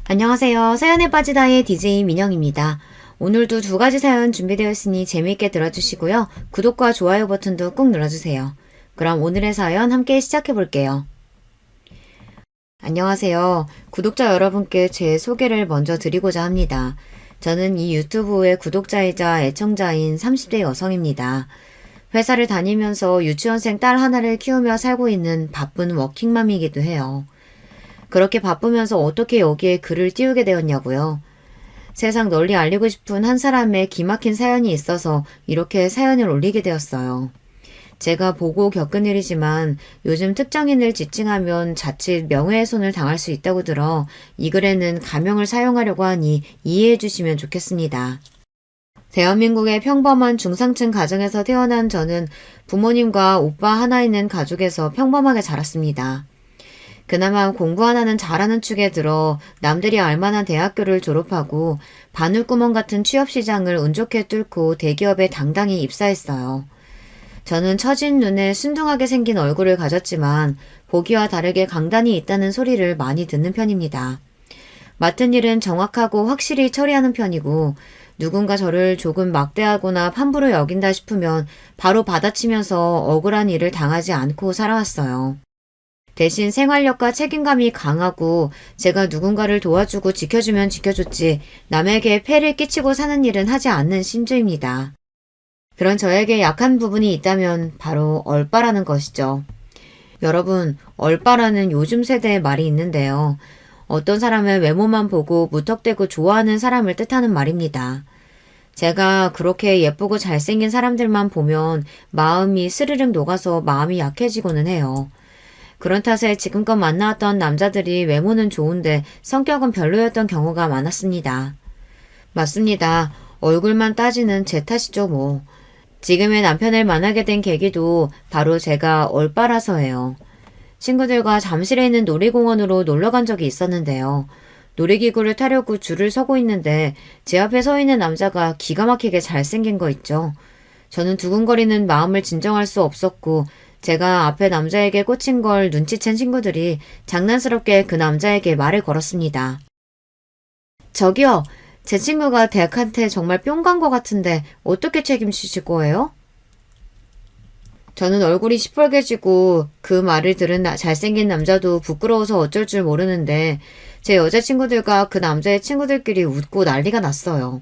안녕하세요. 사연에 빠지다의 DJ 민영입니다. 오늘도 두 가지 사연 준비되어 있으니 재미있게 들어주시고요. 구독과 좋아요 버튼도 꾹 눌러주세요. 그럼 오늘의 사연 함께 시작해 볼게요. 안녕하세요. 구독자 여러분께 제 소개를 먼저 드리고자 합니다. 저는 이 유튜브의 구독자이자 애청자인 30대 여성입니다. 회사를 다니면서 유치원생 딸 하나를 키우며 살고 있는 바쁜 워킹맘이기도 해요. 그렇게 바쁘면서 어떻게 여기에 글을 띄우게 되었냐고요. 세상 널리 알리고 싶은 한 사람의 기막힌 사연이 있어서 이렇게 사연을 올리게 되었어요. 제가 보고 겪은 일이지만 요즘 특정인을 지칭하면 자칫 명예훼손을 당할 수 있다고 들어 이 글에는 가명을 사용하려고 하니 이해해 주시면 좋겠습니다. 대한민국의 평범한 중상층 가정에서 태어난 저는 부모님과 오빠 하나 있는 가족에서 평범하게 자랐습니다. 그나마 공부 하나는 잘하는 축에 들어 남들이 알만한 대학교를 졸업하고 바늘구멍 같은 취업시장을 운 좋게 뚫고 대기업에 당당히 입사했어요. 저는 처진 눈에 순둥하게 생긴 얼굴을 가졌지만 보기와 다르게 강단이 있다는 소리를 많이 듣는 편입니다. 맡은 일은 정확하고 확실히 처리하는 편이고 누군가 저를 조금 막대하거나 함부로 여긴다 싶으면 바로 받아치면서 억울한 일을 당하지 않고 살아왔어요. 대신 생활력과 책임감이 강하고 제가 누군가를 도와주고 지켜주면 지켜줬지 남에게 폐를 끼치고 사는 일은 하지 않는 신주입니다. 그런 저에게 약한 부분이 있다면 바로 얼빠라는 것이죠. 여러분, 얼빠라는 요즘 세대의 말이 있는데요. 어떤 사람의 외모만 보고 무턱대고 좋아하는 사람을 뜻하는 말입니다. 제가 그렇게 예쁘고 잘생긴 사람들만 보면 마음이 스르륵 녹아서 마음이 약해지고는 해요. 그런 탓에 지금껏 만나왔던 남자들이 외모는 좋은데 성격은 별로였던 경우가 많았습니다. 맞습니다. 얼굴만 따지는 제 탓이죠 뭐. 지금의 남편을 만나게 된 계기도 바로 제가 얼빠라서예요. 친구들과 잠실에 있는 놀이공원으로 놀러 간 적이 있었는데요. 놀이기구를 타려고 줄을 서고 있는데 제 앞에 서 있는 남자가 기가 막히게 잘생긴 거 있죠. 저는 두근거리는 마음을 진정할 수 없었고 제가 앞에 남자에게 꽂힌 걸 눈치챈 친구들이 장난스럽게 그 남자에게 말을 걸었습니다. 저기요, 제 친구가 덱한테 정말 뿅 간 것 같은데 어떻게 책임지실 거예요? 저는 얼굴이 시뻘개지고 그 말을 들은 잘생긴 남자도 부끄러워서 어쩔 줄 모르는데 제 여자친구들과 그 남자의 친구들끼리 웃고 난리가 났어요.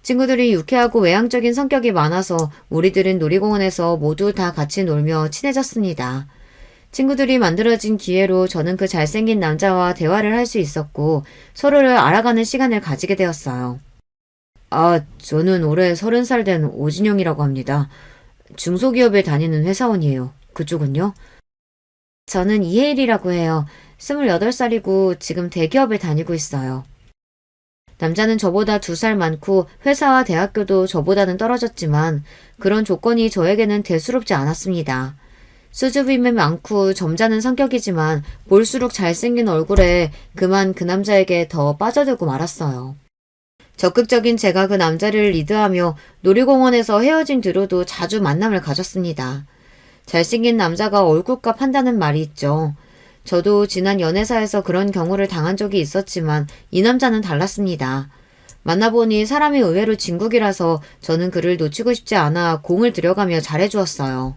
친구들이 유쾌하고 외향적인 성격이 많아서 우리들은 놀이공원에서 모두 다 같이 놀며 친해졌습니다. 친구들이 만들어진 기회로 저는 그 잘생긴 남자와 대화를 할 수 있었고 서로를 알아가는 시간을 가지게 되었어요. 저는 올해 30살 된 오진영이라고 합니다. 중소기업에 다니는 회사원이에요. 그쪽은요? 저는 이혜일이라고 해요. 28살이고 지금 대기업에 다니고 있어요. 남자는 저보다 2살 많고 회사와 대학교도 저보다는 떨어졌지만 그런 조건이 저에게는 대수롭지 않았습니다. 수줍음이 많고 점잖은 성격이지만 볼수록 잘생긴 얼굴에 그만 그 남자에게 더 빠져들고 말았어요. 적극적인 제가 그 남자를 리드하며 놀이공원에서 헤어진 뒤로도 자주 만남을 가졌습니다. 잘생긴 남자가 얼굴값 한다는 말이 있죠. 저도 지난 연애사에서 그런 경우를 당한 적이 있었지만 이 남자는 달랐습니다. 만나보니 사람이 의외로 진국이라서 저는 그를 놓치고 싶지 않아 공을 들여가며 잘해주었어요.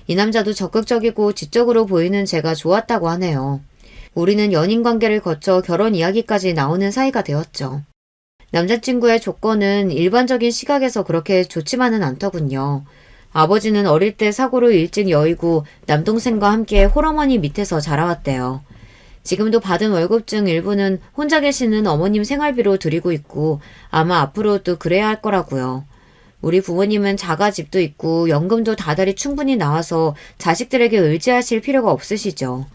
이 남자도 적극적이고 지적으로 보이는 제가 좋았다고 하네요. 우리는 연인 관계를 거쳐 결혼 이야기까지 나오는 사이가 되었죠. 남자친구의 조건은 일반적인 시각에서 그렇게 좋지만은 않더군요. 아버지는 어릴 때 사고로 일찍 여의고 남동생과 함께 홀어머니 밑에서 자라왔대요. 지금도 받은 월급 중 일부는 혼자 계시는 어머님 생활비로 드리고 있고 아마 앞으로도 그래야 할 거라고요. 우리 부모님은 자가집도 있고 연금도 다달이 충분히 나와서 자식들에게 의지하실 필요가 없으시죠.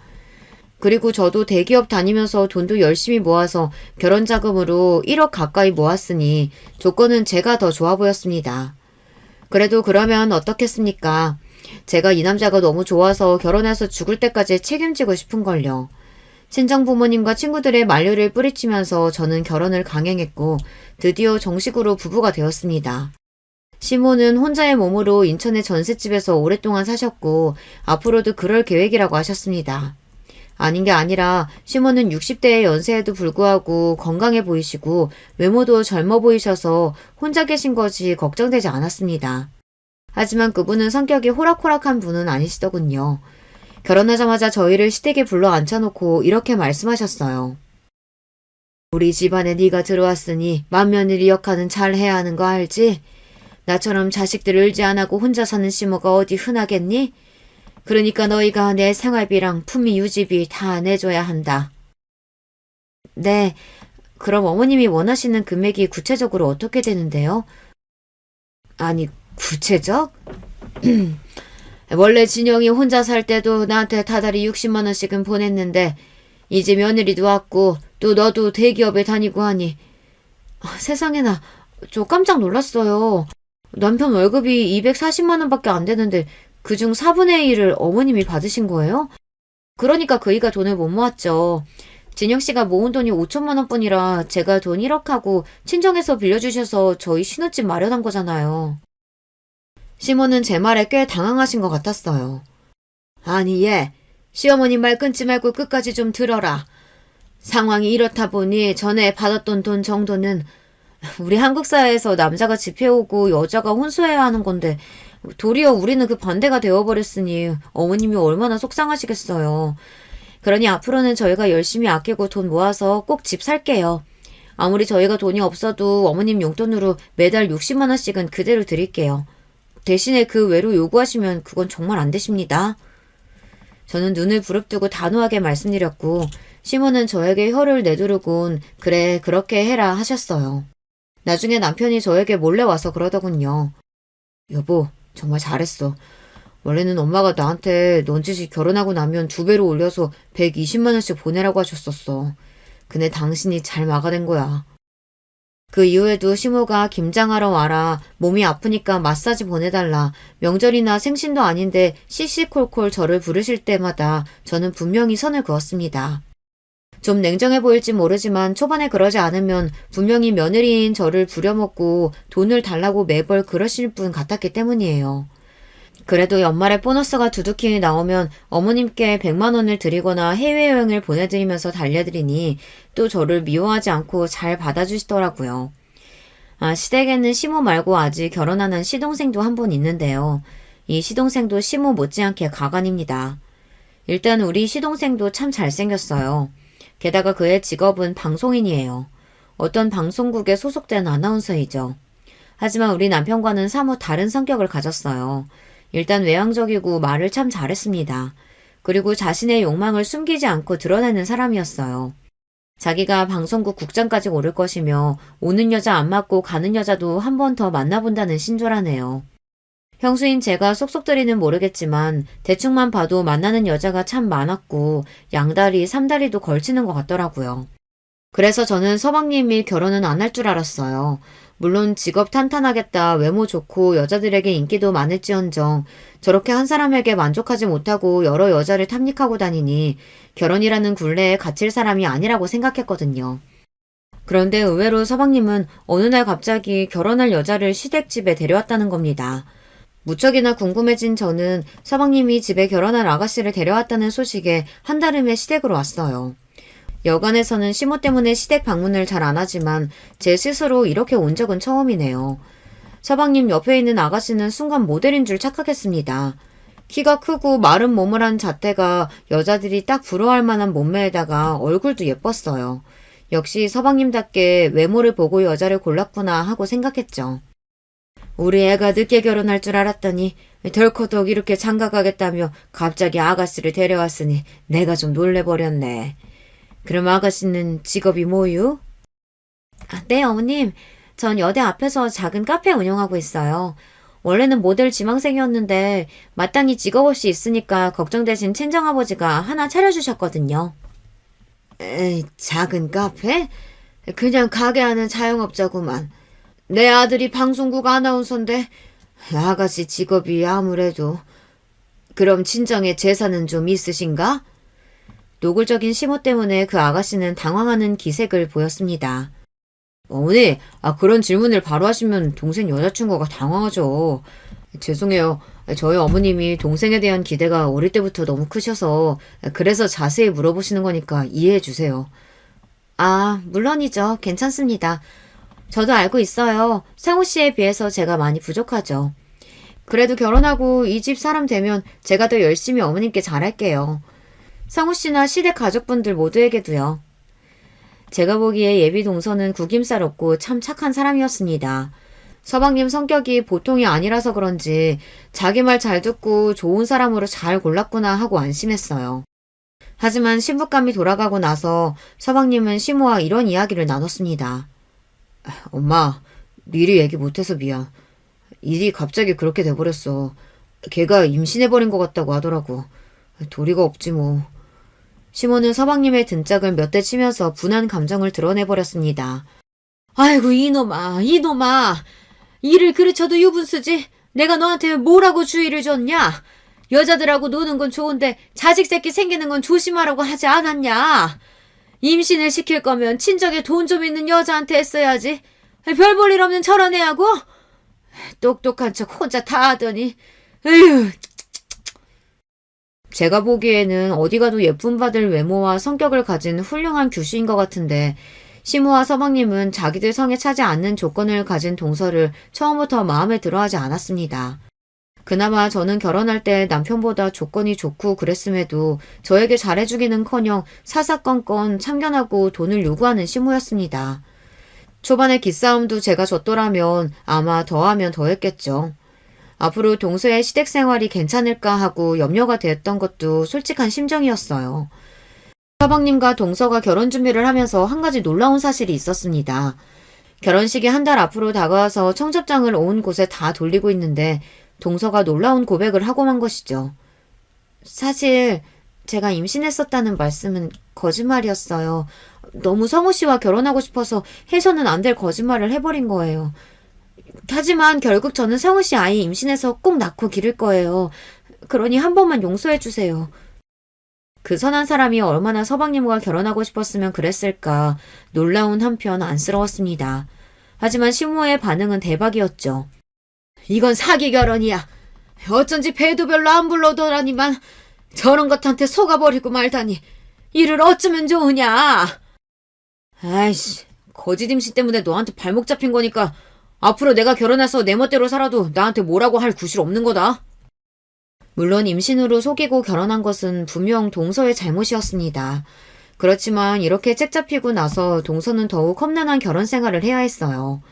그리고 저도 대기업 다니면서 돈도 열심히 모아서 결혼자금으로 1억 가까이 모았으니 조건은 제가 더 좋아 보였습니다. 그래도 그러면 어떻겠습니까? 제가 이 남자가 너무 좋아서 결혼해서 죽을 때까지 책임지고 싶은걸요. 친정 부모님과 친구들의 만류를 뿌리치면서 저는 결혼을 강행했고 드디어 정식으로 부부가 되었습니다. 시모는 혼자의 몸으로 인천의 전셋집에서 오랫동안 사셨고 앞으로도 그럴 계획이라고 하셨습니다. 아닌 게 아니라 시모는 60대의 연세에도 불구하고 건강해 보이시고 외모도 젊어 보이셔서 혼자 계신 것이 걱정되지 않았습니다. 하지만 그분은 성격이 호락호락한 분은 아니시더군요. 결혼하자마자 저희를 시댁에 불러 앉혀놓고 이렇게 말씀하셨어요. 우리 집안에 네가 들어왔으니 맏며느리 역할은 잘 해야 하는 거 알지? 나처럼 자식들 을지 안 하고 혼자 사는 시모가 어디 흔하겠니? 그러니까 너희가 내 생활비랑 품위 유지비 다 내줘야 한다. 네, 그럼 어머님이 원하시는 금액이 구체적으로 어떻게 되는데요? 아니, 구체적? 원래 진영이 혼자 살 때도 나한테 다달이 60만 원씩은 보냈는데 이제 며느리도 왔고 또 너도 대기업에 다니고 하니 세상에나 저 깜짝 놀랐어요. 남편 월급이 240만 원밖에 안 되는데 그중 4분의 1을 어머님이 받으신 거예요? 그러니까 그이가 돈을 못 모았죠. 진영 씨가 모은 돈이 5천만 원뿐이라 제가 돈 1억 하고 친정에서 빌려주셔서 저희 신혼집 마련한 거잖아요. 시모는 제 말에 꽤 당황하신 것 같았어요. 아니 얘, 시어머니 말 끊지 말고 끝까지 좀 들어라. 상황이 이렇다 보니 전에 받았던 돈 정도는 우리 한국 사회에서 남자가 집해오고 여자가 혼수해야 하는 건데 도리어 우리는 그 반대가 되어버렸으니 어머님이 얼마나 속상하시겠어요. 그러니 앞으로는 저희가 열심히 아끼고 돈 모아서 꼭 집 살게요. 아무리 저희가 돈이 없어도 어머님 용돈으로 매달 60만 원씩은 그대로 드릴게요. 대신에 그 외로 요구하시면 그건 정말 안 되십니다. 저는 눈을 부릅뜨고 단호하게 말씀드렸고 시모는 저에게 혀를 내두르곤 그래 그렇게 해라 하셨어요. 나중에 남편이 저에게 몰래 와서 그러더군요. 여보, 정말 잘했어. 원래는 엄마가 나한테 넌지시 결혼하고 나면 2배로 올려서 120만 원씩 보내라고 하셨었어. 근데 당신이 잘 막아낸 거야. 그 이후에도 시모가 김장하러 와라, 몸이 아프니까 마사지 보내달라, 명절이나 생신도 아닌데 시시콜콜 저를 부르실 때마다 저는 분명히 선을 그었습니다. 좀 냉정해 보일지 모르지만 초반에 그러지 않으면 분명히 며느리인 저를 부려먹고 돈을 달라고 매벌 그러실 분 같았기 때문이에요. 그래도 연말에 보너스가 두둑히 나오면 어머님께 100만 원을 드리거나 해외여행을 보내드리면서 달래드리니 또 저를 미워하지 않고 잘 받아주시더라고요. 시댁에는 시모 말고 아직 결혼 안 한 시동생도 한 분 있는데요. 이 시동생도 시모 못지않게 가관입니다. 일단 우리 시동생도 참 잘생겼어요. 게다가 그의 직업은 방송인이에요. 어떤 방송국에 소속된 아나운서이죠. 하지만 우리 남편과는 사뭇 다른 성격을 가졌어요. 일단 외향적이고 말을 참 잘했습니다. 그리고 자신의 욕망을 숨기지 않고 드러내는 사람이었어요. 자기가 방송국 국장까지 오를 것이며 오는 여자 안 맞고 가는 여자도 한 번 더 만나본다는 신조라네요. 형수인 제가 속속들이는 모르겠지만 대충만 봐도 만나는 여자가 참 많았고 양다리, 삼다리도 걸치는 것 같더라고요. 그래서 저는 서방님이 결혼은 안 할 줄 알았어요. 물론 직업 탄탄하겠다, 외모 좋고 여자들에게 인기도 많을지언정 저렇게 한 사람에게 만족하지 못하고 여러 여자를 탐닉하고 다니니 결혼이라는 굴레에 갇힐 사람이 아니라고 생각했거든요. 그런데 의외로 서방님은 어느 날 갑자기 결혼할 여자를 시댁집에 데려왔다는 겁니다. 무척이나 궁금해진 저는 서방님이 집에 결혼할 아가씨를 데려왔다는 소식에 한달음에 시댁으로 왔어요. 여간에서는 시모 때문에 시댁 방문을 잘 안 하지만 제 스스로 이렇게 온 적은 처음이네요. 서방님 옆에 있는 아가씨는 순간 모델인 줄 착각했습니다. 키가 크고 마른 몸을 한 자태가 여자들이 딱 부러워할 만한 몸매에다가 얼굴도 예뻤어요. 역시 서방님답게 외모를 보고 여자를 골랐구나 하고 생각했죠. 우리 애가 늦게 결혼할 줄 알았더니 덜커덕 이렇게 장가가겠다며 갑자기 아가씨를 데려왔으니 내가 좀 놀래버렸네. 그럼 아가씨는 직업이 뭐유? 네, 어머님. 전 여대 앞에서 작은 카페 운영하고 있어요. 원래는 모델 지망생이었는데 마땅히 직업 없이 있으니까 걱정되신 친정아버지가 하나 차려주셨거든요. 에이, 작은 카페? 그냥 가게 하는 자영업자구만. 내 아들이 방송국 아나운서인데 아가씨 직업이 아무래도. 그럼 친정에 재산은 좀 있으신가? 노골적인 시모 때문에 그 아가씨는 당황하는 기색을 보였습니다. 어머니, 그런 질문을 바로 하시면 동생 여자친구가 당황하죠. 죄송해요. 저희 어머님이 동생에 대한 기대가 어릴 때부터 너무 크셔서 그래서 자세히 물어보시는 거니까 이해해 주세요. 아, 물론이죠. 괜찮습니다. 저도 알고 있어요. 상우 씨에 비해서 제가 많이 부족하죠. 그래도 결혼하고 이 집 사람 되면 제가 더 열심히 어머님께 잘할게요. 상우 씨나 시댁 가족분들 모두에게도요. 제가 보기에 예비 동서는 구김살 없고 참 착한 사람이었습니다. 서방님 성격이 보통이 아니라서 그런지 자기 말 잘 듣고 좋은 사람으로 잘 골랐구나 하고 안심했어요. 하지만 신부감이 돌아가고 나서 서방님은 시모와 이런 이야기를 나눴습니다. 엄마, 미리 얘기 못해서 미안. 일이 갑자기 그렇게 돼버렸어. 걔가 임신해버린 것 같다고 하더라고. 도리가 없지 뭐. 시모는 서방님의 등짝을 몇 대 치면서 분한 감정을 드러내버렸습니다. 아이고 이놈아. 일을 그르쳐도 유분수지. 내가 너한테 뭐라고 주의를 줬냐? 여자들하고 노는 건 좋은데 자식 새끼 생기는 건 조심하라고 하지 않았냐? 임신을 시킬 거면 친정에 돈 좀 있는 여자한테 했어야지. 별 볼 일 없는 저런 애하고? 똑똑한 척 혼자 다 하더니. 에휴. 제가 보기에는 어디 가도 예쁨 받을 외모와 성격을 가진 훌륭한 규수인 것 같은데 시모와 서방님은 자기들 성에 차지 않는 조건을 가진 동서를 처음부터 마음에 들어하지 않았습니다. 그나마 저는 결혼할 때 남편보다 조건이 좋고 그랬음에도 저에게 잘해주기는커녕 사사건건 참견하고 돈을 요구하는 시모였습니다. 초반에 기싸움도 제가 졌더라면 아마 더하면 더했겠죠. 앞으로 동서의 시댁 생활이 괜찮을까 하고 염려가 되었던 것도 솔직한 심정이었어요. 서방님과 동서가 결혼 준비를 하면서 한 가지 놀라운 사실이 있었습니다. 결혼식이 한 달 앞으로 다가와서 청첩장을 온 곳에 다 돌리고 있는데 동서가 놀라운 고백을 하고 만 것이죠. 사실 제가 임신했었다는 말씀은 거짓말이었어요. 너무 성우 씨와 결혼하고 싶어서 해서는 안 될 거짓말을 해버린 거예요. 하지만 결국 저는 성우 씨 아이 임신해서 꼭 낳고 기를 거예요. 그러니 한 번만 용서해 주세요. 그 선한 사람이 얼마나 서방님과 결혼하고 싶었으면 그랬을까 놀라운 한편 안쓰러웠습니다. 하지만 시모의 반응은 대박이었죠. 이건 사기 결혼이야. 어쩐지 배도 별로 안 불러더라니만 저런 것한테 속아버리고 말다니. 이를 어쩌면 좋으냐. 아이씨, 거짓 임신 때문에 너한테 발목 잡힌 거니까 앞으로 내가 결혼해서 내 멋대로 살아도 나한테 뭐라고 할 구실 없는 거다. 물론 임신으로 속이고 결혼한 것은 분명 동서의 잘못이었습니다. 그렇지만 이렇게 책 잡히고 나서 동서는 더욱 험난한 결혼 생활을 해야 했어요.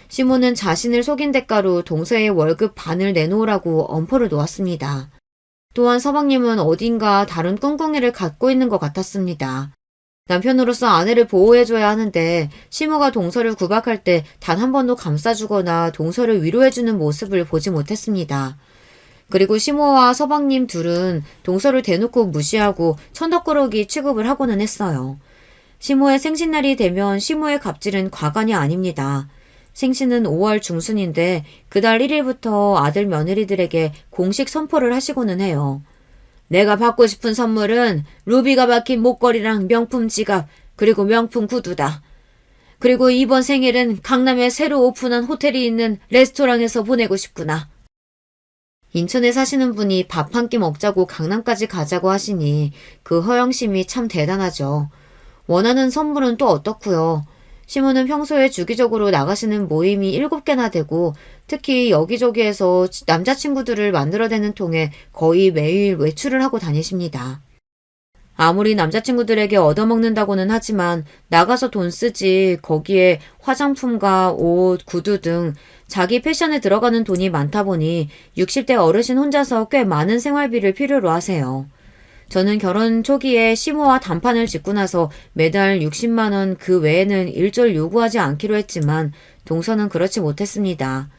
시모는 자신을 속인 대가로 동서의 월급 반을 내놓으라고 엄포를 놓았습니다. 또한 서방님은 어딘가 다른 꿍꿍이를 갖고 있는 것 같았습니다. 남편으로서 아내를 보호해줘야 하는데 시모가 동서를 구박할 때 단 한 번도 감싸주거나 동서를 위로해주는 모습을 보지 못했습니다. 그리고 시모와 서방님 둘은 동서를 대놓고 무시하고 천덕꾸러기 취급을 하고는 했어요. 시모의 생신날이 되면 시모의 갑질은 과간이 아닙니다. 생신은 5월 중순인데 그달 1일부터 아들 며느리들에게 공식 선포를 하시고는 해요. 내가 받고 싶은 선물은 루비가 박힌 목걸이랑 명품 지갑 그리고 명품 구두다. 그리고 이번 생일은 강남에 새로 오픈한 호텔이 있는 레스토랑에서 보내고 싶구나. 인천에 사시는 분이 밥 한 끼 먹자고 강남까지 가자고 하시니 그 허영심이 참 대단하죠. 원하는 선물은 또 어떻고요. 시모는 평소에 주기적으로 나가시는 모임이 7개나 되고 특히 여기저기에서 남자친구들을 만들어내는 통에 거의 매일 외출을 하고 다니십니다. 아무리 남자친구들에게 얻어먹는다고는 하지만 나가서 돈 쓰지 거기에 화장품과 옷, 구두 등 자기 패션에 들어가는 돈이 많다 보니 60대 어르신 혼자서 꽤 많은 생활비를 필요로 하세요. 저는 결혼 초기에 시모와 단판을 짓고 나서 매달 60만 원 그 외에는 일절 요구하지 않기로 했지만 동서는 그렇지 못했습니다.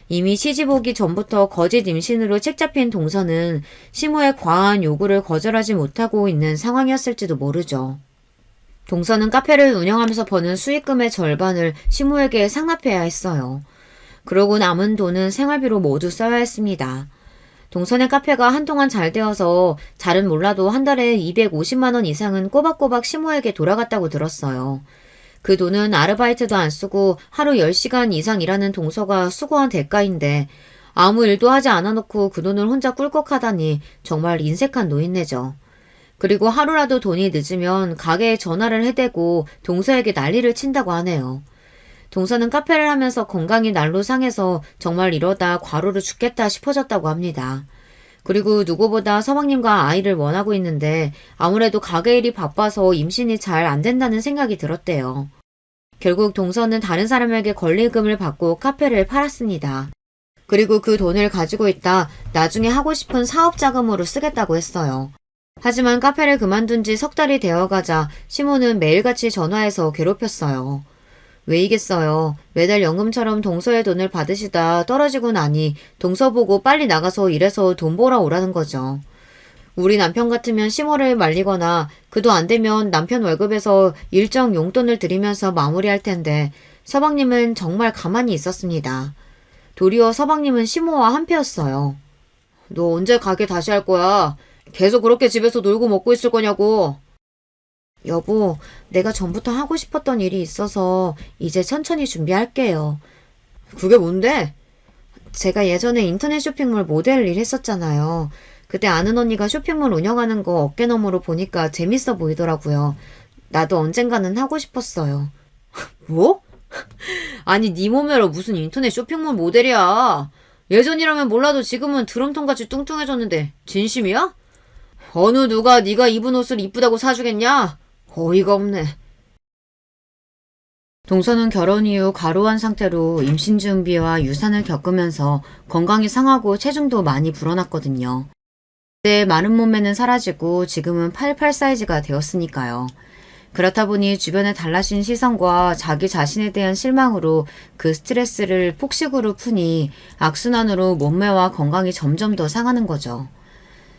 이미 시집 오기 전부터 거짓 임신으로 책 잡힌 동서는 시모의 과한 요구를 거절하지 못하고 있는 상황이었을지도 모르죠. 동서는 카페를 운영하면서 버는 수익금의 절반을 시모에게 상납해야 했어요. 그러고 남은 돈은 생활비로 모두 써야 했습니다. 동선의 카페가 한동안 잘 되어서 잘은 몰라도 한 달에 250만 원 이상은 꼬박꼬박 시모에게 돌아갔다고 들었어요. 그 돈은 아르바이트도 안 쓰고 하루 10시간 이상 일하는 동서가 수고한 대가인데 아무 일도 하지 않아 놓고 그 돈을 혼자 꿀꺽하다니 정말 인색한 노인네죠. 그리고 하루라도 돈이 늦으면 가게에 전화를 해대고 동서에게 난리를 친다고 하네요. 동서는 카페를 하면서 건강이 날로 상해서 정말 이러다 과로로 죽겠다 싶어졌다고 합니다. 그리고 누구보다 서방님과 아이를 원하고 있는데 아무래도 가게 일이 바빠서 임신이 잘 안 된다는 생각이 들었대요. 결국 동서는 다른 사람에게 권리금을 받고 카페를 팔았습니다. 그리고 그 돈을 가지고 있다 나중에 하고 싶은 사업 자금으로 쓰겠다고 했어요. 하지만 카페를 그만둔 지 석 달이 되어가자 시모는 매일같이 전화해서 괴롭혔어요. 왜이겠어요. 매달 연금처럼 동서의 돈을 받으시다 떨어지고 나니 동서 보고 빨리 나가서 일해서 돈 벌어 오라는 거죠. 우리 남편 같으면 시모를 말리거나 그도 안 되면 남편 월급에서 일정 용돈을 드리면서 마무리할 텐데 서방님은 정말 가만히 있었습니다. 도리어 서방님은 시모와 한패였어요. 너 언제 가게 다시 할 거야? 계속 그렇게 집에서 놀고 먹고 있을 거냐고. 여보, 내가 전부터 하고 싶었던 일이 있어서 이제 천천히 준비할게요. 그게 뭔데? 제가 예전에 인터넷 쇼핑몰 모델 일 했었잖아요. 그때 아는 언니가 쇼핑몰 운영하는 거 어깨너머로 보니까 재밌어 보이더라고요. 나도 언젠가는 하고 싶었어요. 뭐? 아니, 네 몸매로 무슨 인터넷 쇼핑몰 모델이야. 예전이라면 몰라도 지금은 드럼통같이 뚱뚱해졌는데 진심이야? 어느 누가 네가 입은 옷을 이쁘다고 사주겠냐? 어이가 없네. 동서는 결혼 이후 과로한 상태로 임신 준비와 유산을 겪으면서 건강이 상하고 체중도 많이 불어났거든요. 그때 마른 몸매는 사라지고 지금은 88 사이즈가 되었으니까요. 그렇다 보니 주변의 달라진 시선과 자기 자신에 대한 실망으로 그 스트레스를 폭식으로 푸니 악순환으로 몸매와 건강이 점점 더 상하는 거죠.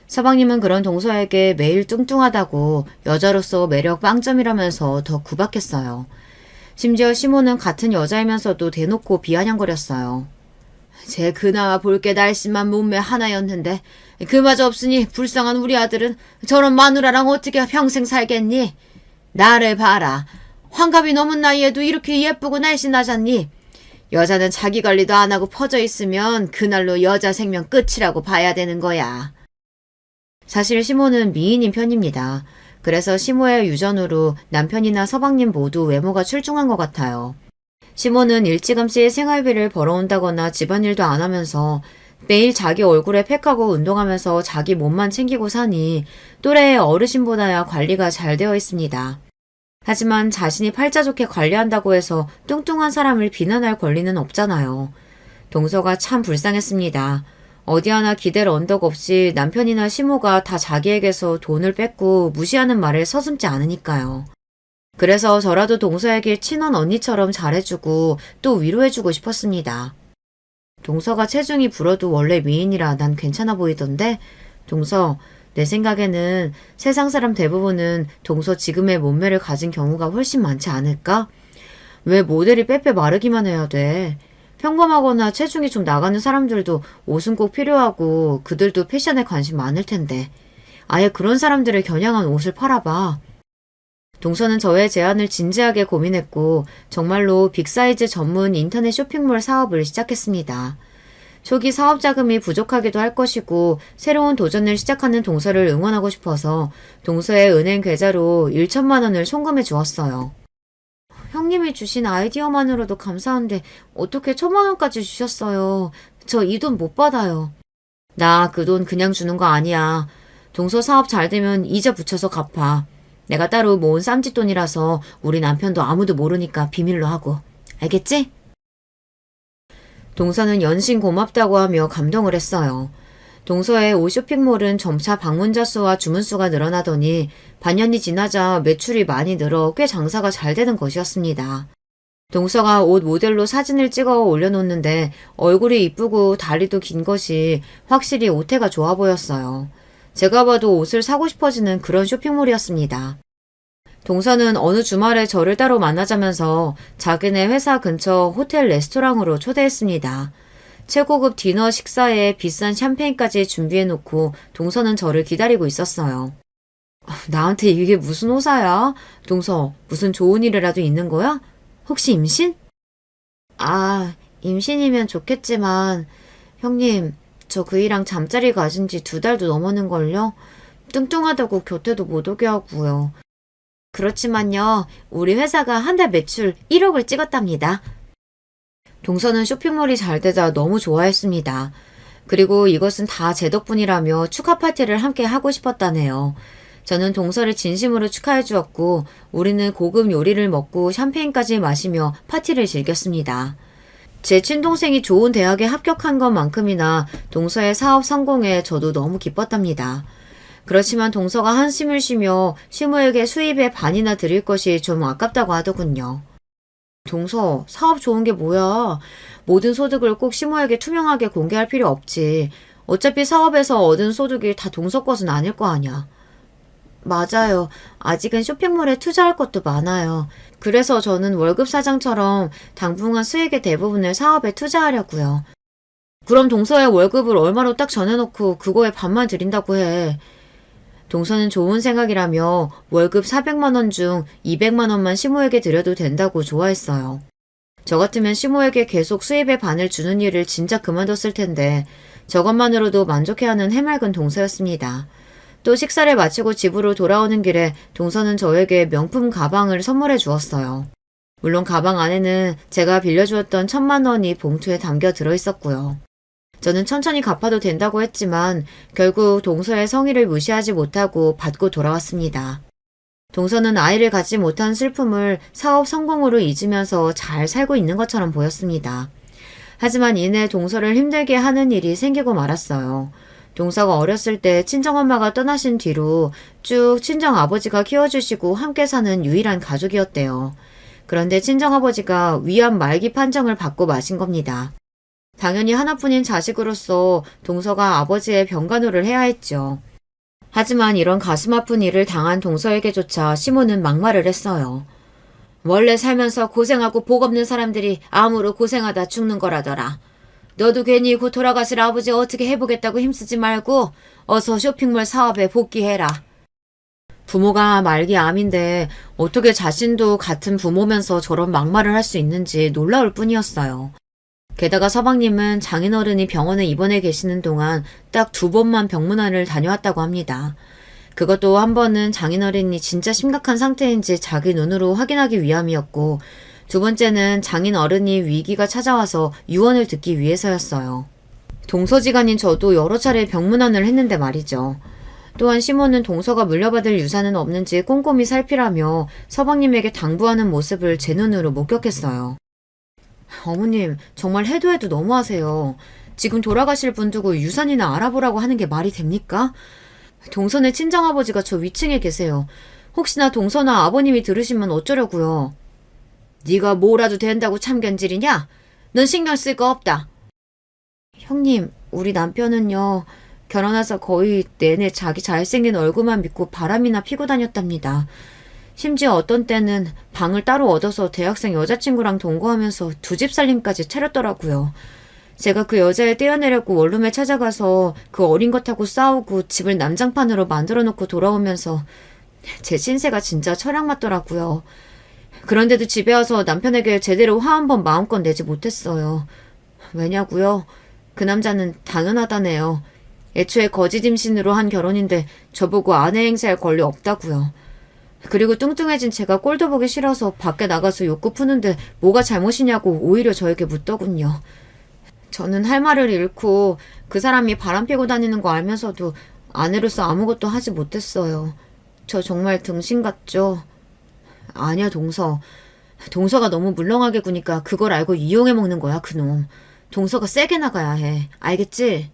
서방님은 그런 동서에게 매일 뚱뚱하다고 여자로서 매력 빵점이라면서 더 구박했어요. 심지어 시모는 같은 여자이면서도 대놓고 비아냥거렸어요. 제 그나마 볼 게 날씬한 몸매 하나였는데 그마저 없으니 불쌍한 우리 아들은 저런 마누라랑 어떻게 평생 살겠니? 나를 봐라. 환갑이 넘은 나이에도 이렇게 예쁘고 날씬하잖니? 여자는 자기 관리도 안 하고 퍼져 있으면 그날로 여자 생명 끝이라고 봐야 되는 거야. 사실 시모는 미인인 편입니다. 그래서 시모의 유전으로 남편이나 서방님 모두 외모가 출중한 것 같아요. 시모는 일찌감치 생활비를 벌어온다거나 집안일도 안 하면서 매일 자기 얼굴에 팩하고 운동하면서 자기 몸만 챙기고 사니 또래의 어르신보다야 관리가 잘 되어 있습니다. 하지만 자신이 팔자 좋게 관리한다고 해서 뚱뚱한 사람을 비난할 권리는 없잖아요. 동서가 참 불쌍했습니다. 어디 하나 기댈 언덕 없이 남편이나 시모가 다 자기에게서 돈을 뺏고 무시하는 말을 서슴지 않으니까요. 그래서 저라도 동서에게 친한 언니처럼 잘해주고 또 위로해주고 싶었습니다. 동서가 체중이 불어도 원래 미인이라 난 괜찮아 보이던데 동서, 내 생각에는 세상 사람 대부분은 동서 지금의 몸매를 가진 경우가 훨씬 많지 않을까? 왜 모델이 빼빼 마르기만 해야 돼? 평범하거나 체중이 좀 나가는 사람들도 옷은 꼭 필요하고 그들도 패션에 관심 많을 텐데 아예 그런 사람들을 겨냥한 옷을 팔아봐. 동서는 저의 제안을 진지하게 고민했고 정말로 빅사이즈 전문 인터넷 쇼핑몰 사업을 시작했습니다. 초기 사업 자금이 부족하기도 할 것이고 새로운 도전을 시작하는 동서를 응원하고 싶어서 동서의 은행 계좌로 1천만 원을 송금해 주었어요. 형님이 주신 아이디어만으로도 감사한데 어떻게 1,000만 원까지 주셨어요. 저 이 돈 못 받아요. 나 그 돈 그냥 주는 거 아니야. 동서 사업 잘 되면 이자 붙여서 갚아. 내가 따로 모은 쌈짓돈이라서 우리 남편도 아무도 모르니까 비밀로 하고. 알겠지? 동서는 연신 고맙다고 하며 감동을 했어요. 동서의 옷 쇼핑몰은 점차 방문자 수와 주문 수가 늘어나더니 반년이 지나자 매출이 많이 늘어 꽤 장사가 잘 되는 것이었습니다. 동서가 옷 모델로 사진을 찍어 올려놓는데 얼굴이 이쁘고 다리도 긴 것이 확실히 옷태가 좋아 보였어요. 제가 봐도 옷을 사고 싶어지는 그런 쇼핑몰이었습니다. 동서는 어느 주말에 저를 따로 만나자면서 자기네 회사 근처 호텔 레스토랑으로 초대했습니다. 최고급 디너 식사에 비싼 샴페인까지 준비해놓고 동서는 저를 기다리고 있었어요. 나한테 이게 무슨 호사야? 동서, 무슨 좋은 일이라도 있는 거야? 혹시 임신? 임신이면 좋겠지만 형님, 저 그이랑 잠자리 가진 지 2달도 넘었는걸요? 뚱뚱하다고 곁에도 못 오게 하고요. 그렇지만요, 우리 회사가 한 달 매출 1억을 찍었답니다. 동서는 쇼핑몰이 잘 되자 너무 좋아했습니다. 그리고 이것은 다 제 덕분이라며 축하 파티를 함께 하고 싶었다네요. 저는 동서를 진심으로 축하해 주었고 우리는 고급 요리를 먹고 샴페인까지 마시며 파티를 즐겼습니다. 제 친동생이 좋은 대학에 합격한 것만큼이나 동서의 사업 성공에 저도 너무 기뻤답니다. 그렇지만 동서가 한숨을 쉬며 시모에게 수입의 반이나 드릴 것이 좀 아깝다고 하더군요. 동서, 사업 좋은 게 뭐야? 모든 소득을 꼭 시모에게 투명하게 공개할 필요 없지. 어차피 사업에서 얻은 소득이 다 동서 것은 아닐 거 아냐. 맞아요. 아직은 쇼핑몰에 투자할 것도 많아요. 그래서 저는 월급 사장처럼 당분간 수익의 대부분을 사업에 투자하려고요. 그럼 동서의 월급을 얼마로 딱 정해놓고 그거에 반만 드린다고 해. 동서는 좋은 생각이라며 월급 400만 원 중 200만 원만 시모에게 드려도 된다고 좋아했어요. 저 같으면 시모에게 계속 수입의 반을 주는 일을 진짜 그만뒀을 텐데 저것만으로도 만족해하는 해맑은 동서였습니다. 또 식사를 마치고 집으로 돌아오는 길에 동서는 저에게 명품 가방을 선물해 주었어요. 물론 가방 안에는 제가 빌려주었던 1,000만 원이 봉투에 담겨 들어있었고요. 저는 천천히 갚아도 된다고 했지만 결국 동서의 성의를 무시하지 못하고 받고 돌아왔습니다. 동서는 아이를 갖지 못한 슬픔을 사업 성공으로 잊으면서 잘 살고 있는 것처럼 보였습니다. 하지만 이내 동서를 힘들게 하는 일이 생기고 말았어요. 동서가 어렸을 때 친정엄마가 떠나신 뒤로 쭉 친정아버지가 키워주시고 함께 사는 유일한 가족이었대요. 그런데 친정아버지가 위암 말기 판정을 받고 마신 겁니다. 당연히 하나뿐인 자식으로서 동서가 아버지의 병간호를 해야 했죠. 하지만 이런 가슴 아픈 일을 당한 동서에게조차 시모는 막말을 했어요. 원래 살면서 고생하고 복 없는 사람들이 암으로 고생하다 죽는 거라더라. 너도 괜히 곧 돌아가실 아버지 어떻게 해보겠다고 힘쓰지 말고 어서 쇼핑몰 사업에 복귀해라. 부모가 말기 암인데 어떻게 자신도 같은 부모면서 저런 막말을 할 수 있는지 놀라울 뿐이었어요. 게다가 서방님은 장인어른이 병원에 입원해 계시는 동안 딱 2번만 병문안을 다녀왔다고 합니다. 그것도 한 번은 장인어른이 진짜 심각한 상태인지 자기 눈으로 확인하기 위함이었고 2번째는 장인어른이 위기가 찾아와서 유언을 듣기 위해서였어요. 동서지간인 저도 여러 차례 병문안을 했는데 말이죠. 또한 시모는 동서가 물려받을 유산은 없는지 꼼꼼히 살피라며 서방님에게 당부하는 모습을 제 눈으로 목격했어요. 어머님, 정말 해도 해도 너무하세요. 지금 돌아가실 분 두고 유산이나 알아보라고 하는 게 말이 됩니까? 동서네 친정아버지가 저 위층에 계세요. 혹시나 동서나 아버님이 들으시면 어쩌려고요. 네가 뭐라도 된다고 참견질이냐? 넌 신경 쓸 거 없다. 형님, 우리 남편은요. 결혼해서 거의 내내 자기 잘생긴 얼굴만 믿고 바람이나 피고 다녔답니다. 심지어 어떤 때는 방을 따로 얻어서 대학생 여자친구랑 동거하면서 2집 살림까지 차렸더라고요. 제가 그 여자애 떼어내려고 원룸에 찾아가서 그 어린 것하고 싸우고 집을 난장판으로 만들어 놓고 돌아오면서 제 신세가 진짜 철학 맞더라고요. 그런데도 집에 와서 남편에게 제대로 화 한 번 마음껏 내지 못했어요. 왜냐고요? 그 남자는 당연하다네요. 애초에 거짓 임신으로 한 결혼인데 저보고 아내 행세할 권리 없다고요. 그리고 뚱뚱해진 제가 꼴도 보기 싫어서 밖에 나가서 욕구 푸는데 뭐가 잘못이냐고 오히려 저에게 묻더군요. 저는 할 말을 잃고 그 사람이 바람피고 다니는 거 알면서도 아내로서 아무것도 하지 못했어요. 저 정말 등신 같죠? 아니야, 동서. 동서가 너무 물렁하게 구니까 그걸 알고 이용해 먹는 거야, 그놈. 동서가 세게 나가야 해. 알겠지?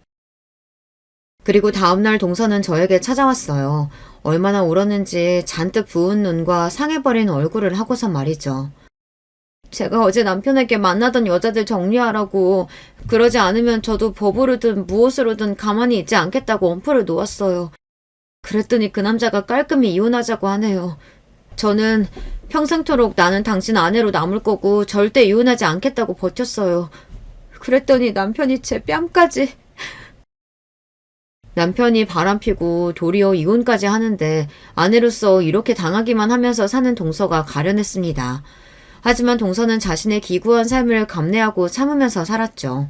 그리고 다음날 동서는 저에게 찾아왔어요. 얼마나 울었는지 잔뜩 부은 눈과 상해버린 얼굴을 하고서 말이죠. 제가 어제 남편에게 만나던 여자들 정리하라고, 그러지 않으면 저도 법으로든 무엇으로든 가만히 있지 않겠다고 엄포를 놓았어요. 그랬더니 그 남자가 깔끔히 이혼하자고 하네요. 저는 평생토록 나는 당신 아내로 남을 거고 절대 이혼하지 않겠다고 버텼어요. 그랬더니 남편이 제 뺨까지... 남편이 바람피고 도리어 이혼까지 하는데 아내로서 이렇게 당하기만 하면서 사는 동서가 가련했습니다. 하지만 동서는 자신의 기구한 삶을 감내하고 참으면서 살았죠.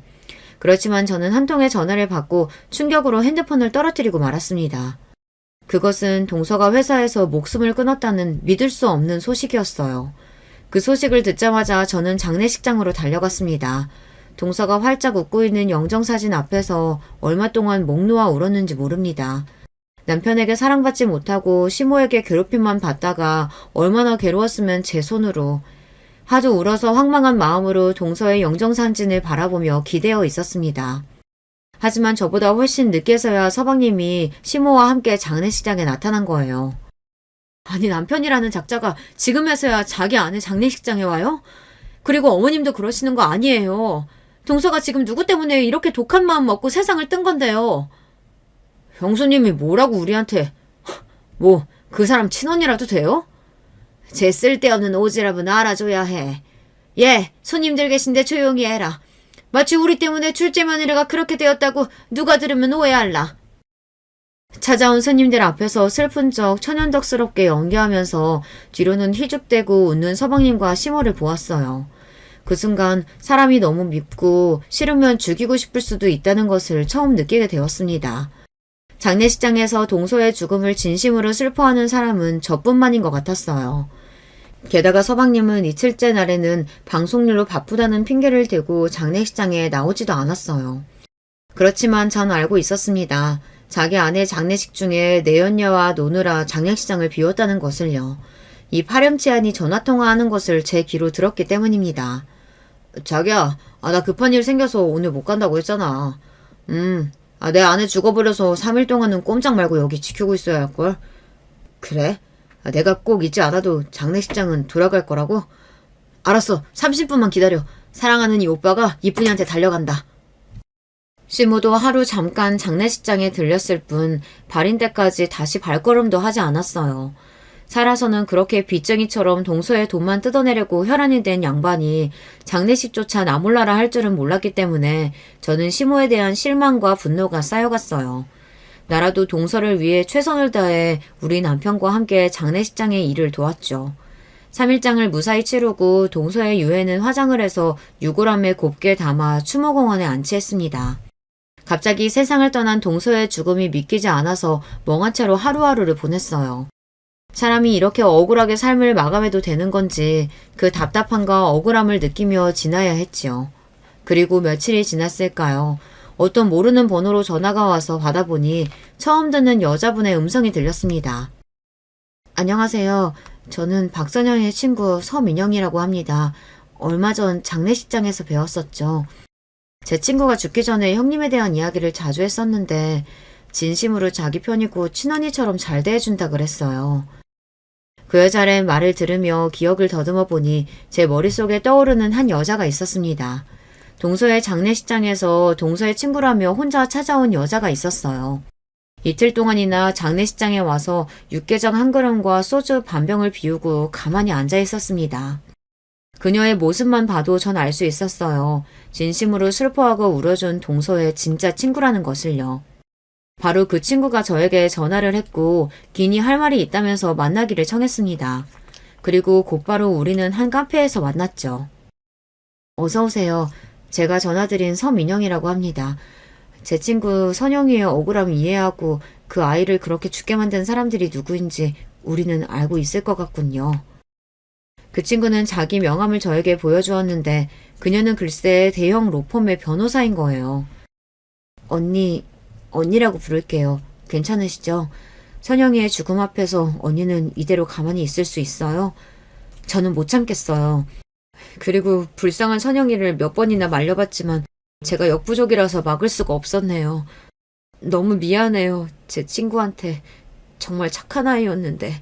그렇지만 저는 한 통의 전화를 받고 충격으로 핸드폰을 떨어뜨리고 말았습니다. 그것은 동서가 회사에서 목숨을 끊었다는 믿을 수 없는 소식이었어요. 그 소식을 듣자마자 저는 장례식장으로 달려갔습니다. 동서가 활짝 웃고 있는 영정사진 앞에서 얼마 동안 목 놓아 울었는지 모릅니다. 남편에게 사랑받지 못하고 시모에게 괴롭힘만 받다가 얼마나 괴로웠으면 제 손으로. 하도 울어서 황망한 마음으로 동서의 영정사진을 바라보며 기대어 있었습니다. 하지만 저보다 훨씬 늦게서야 서방님이 시모와 함께 장례식장에 나타난 거예요. 아니, 남편이라는 작자가 지금에서야 자기 아내 장례식장에 와요? 그리고 어머님도 그러시는 거 아니에요. 동서가 지금 누구 때문에 이렇게 독한 마음 먹고 세상을 뜬 건데요. 형수님이 뭐라고 우리한테. 뭐 그 사람 친언니라도 돼요? 제 쓸데없는 오지랖은 알아줘야 해. 예, 손님들 계신데 조용히 해라. 마치 우리 때문에 둘째 며느리가 그렇게 되었다고 누가 들으면 오해할라. 찾아온 손님들 앞에서 슬픈 척 천연덕스럽게 연기하면서 뒤로는 휘죽대고 웃는 서방님과 시모를 보았어요. 그 순간 사람이 너무 밉고 싫으면 죽이고 싶을 수도 있다는 것을 처음 느끼게 되었습니다. 장례식장에서 동서의 죽음을 진심으로 슬퍼하는 사람은 저뿐만인 것 같았어요. 게다가 서방님은 이틀째 날에는 방송일로 바쁘다는 핑계를 대고 장례식장에 나오지도 않았어요. 그렇지만 전 알고 있었습니다. 자기 아내 장례식 중에 내연녀와 노느라 장례식장을 비웠다는 것을요. 이 파렴치한이 전화통화하는 것을 제 귀로 들었기 때문입니다. 자기야, 나 급한 일 생겨서 오늘 못 간다고 했잖아. 내 아내 죽어버려서 3일 동안은 꼼짝 말고 여기 지키고 있어야 할걸. 그래? 내가 꼭 잊지 않아도 장례식장은 돌아갈 거라고? 알았어, 30분만 기다려. 사랑하는 이 오빠가 이쁜이한테 달려간다. 시모도 하루 잠깐 장례식장에 들렸을 뿐 발인 때까지 다시 발걸음도 하지 않았어요. 살아서는 그렇게 빚쟁이처럼 동서의 돈만 뜯어내려고 혈안이 된 양반이 장례식조차 나몰라라 할 줄은 몰랐기 때문에 저는 시모에 대한 실망과 분노가 쌓여갔어요. 나라도 동서를 위해 최선을 다해 우리 남편과 함께 장례식장의 일을 도왔죠. 3일장을 무사히 치르고 동서의 유해는 화장을 해서 유골함에 곱게 담아 추모공원에 안치했습니다. 갑자기 세상을 떠난 동서의 죽음이 믿기지 않아서 멍한 채로 하루하루를 보냈어요. 사람이 이렇게 억울하게 삶을 마감해도 되는 건지 그 답답함과 억울함을 느끼며 지나야 했지요. 그리고 며칠이 지났을까요? 어떤 모르는 번호로 전화가 와서 받아보니 처음 듣는 여자분의 음성이 들렸습니다. 안녕하세요. 저는 박선영의 친구 서민영이라고 합니다. 얼마 전 장례식장에서 배웠었죠. 제 친구가 죽기 전에 형님에 대한 이야기를 자주 했었는데 진심으로 자기 편이고 친언니처럼 잘 대해준다 그랬어요. 그 여자의 말을 들으며 기억을 더듬어 보니 제 머릿속에 떠오르는 한 여자가 있었습니다. 동서의 장례식장에서 동서의 친구라며 혼자 찾아온 여자가 있었어요. 이틀 동안이나 장례식장에 와서 육개장 한 그릇과 소주 반 병을 비우고 가만히 앉아 있었습니다. 그녀의 모습만 봐도 전 알 수 있었어요. 진심으로 슬퍼하고 울어준 동서의 진짜 친구라는 것을요. 바로 그 친구가 저에게 전화를 했고 기니 할 말이 있다면서 만나기를 청했습니다. 그리고 곧바로 우리는 한 카페에서 만났죠. 어서 오세요. 제가 전화드린 서민영이라고 합니다. 제 친구 선영이의 억울함을 이해하고 그 아이를 그렇게 죽게 만든 사람들이 누구인지 우리는 알고 있을 것 같군요. 그 친구는 자기 명함을 저에게 보여주었는데 그녀는 글쎄 대형 로펌의 변호사인 거예요. 언니라고 부를게요. 괜찮으시죠? 선영이의 죽음 앞에서 언니는 이대로 가만히 있을 수 있어요? 저는 못 참겠어요. 그리고 불쌍한 선영이를 몇 번이나 말려봤지만 제가 역부족이라서 막을 수가 없었네요. 너무 미안해요. 제 친구한테. 정말 착한 아이였는데.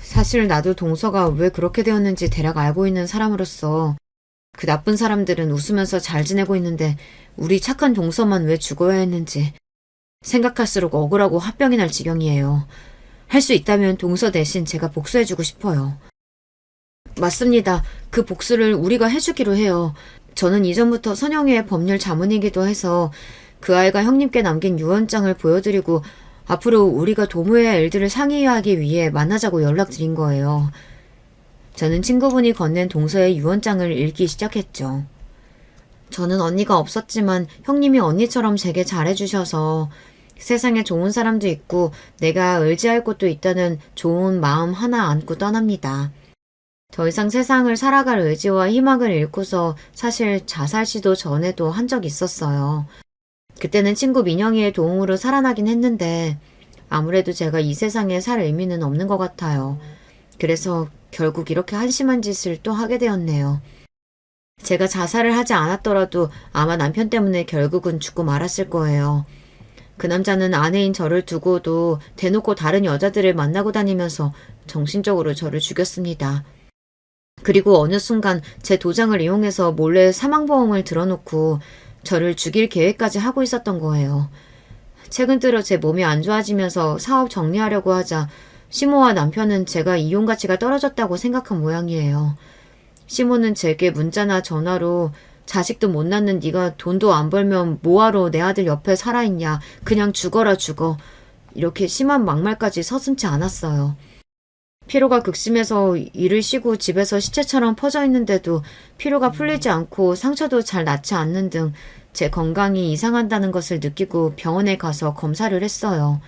사실 나도 동서가 왜 그렇게 되었는지 대략 알고 있는 사람으로서 그 나쁜 사람들은 웃으면서 잘 지내고 있는데 우리 착한 동서만 왜 죽어야 했는지 생각할수록 억울하고 화병이 날 지경이에요. 할 수 있다면 동서 대신 제가 복수해주고 싶어요. 맞습니다. 그 복수를 우리가 해주기로 해요. 저는 이전부터 선영이의 법률 자문이기도 해서 그 아이가 형님께 남긴 유언장을 보여드리고 앞으로 우리가 도모의 일들을 상의하기 위해 만나자고 연락드린 거예요. 저는 친구분이 건넨 동서의 유언장을 읽기 시작했죠. 저는 언니가 없었지만 형님이 언니처럼 제게 잘해주셔서 세상에 좋은 사람도 있고 내가 의지할 곳도 있다는 좋은 마음 하나 안고 떠납니다. 더 이상 세상을 살아갈 의지와 희망을 잃고서 사실 자살 시도 전에도 한 적 있었어요. 그때는 친구 민영이의 도움으로 살아나긴 했는데 아무래도 제가 이 세상에 살 의미는 없는 것 같아요. 그래서 결국 이렇게 한심한 짓을 또 하게 되었네요. 제가 자살을 하지 않았더라도 아마 남편 때문에 결국은 죽고 말았을 거예요. 그 남자는 아내인 저를 두고도 대놓고 다른 여자들을 만나고 다니면서 정신적으로 저를 죽였습니다. 그리고 어느 순간 제 도장을 이용해서 몰래 사망보험을 들어놓고 저를 죽일 계획까지 하고 있었던 거예요. 최근 들어 제 몸이 안 좋아지면서 사업 정리하려고 하자 시모와 남편은 제가 이용 가치가 떨어졌다고 생각한 모양이에요. 시모는 제게 문자나 전화로 자식도 못 낳는 네가 돈도 안 벌면 뭐하러 내 아들 옆에 살아있냐. 그냥 죽어라 죽어. 이렇게 심한 막말까지 서슴지 않았어요. 피로가 극심해서 일을 쉬고 집에서 시체처럼 퍼져 있는데도 피로가 풀리지 않고 상처도 잘 낫지 않는 등 제 건강이 이상한다는 것을 느끼고 병원에 가서 검사를 했어요.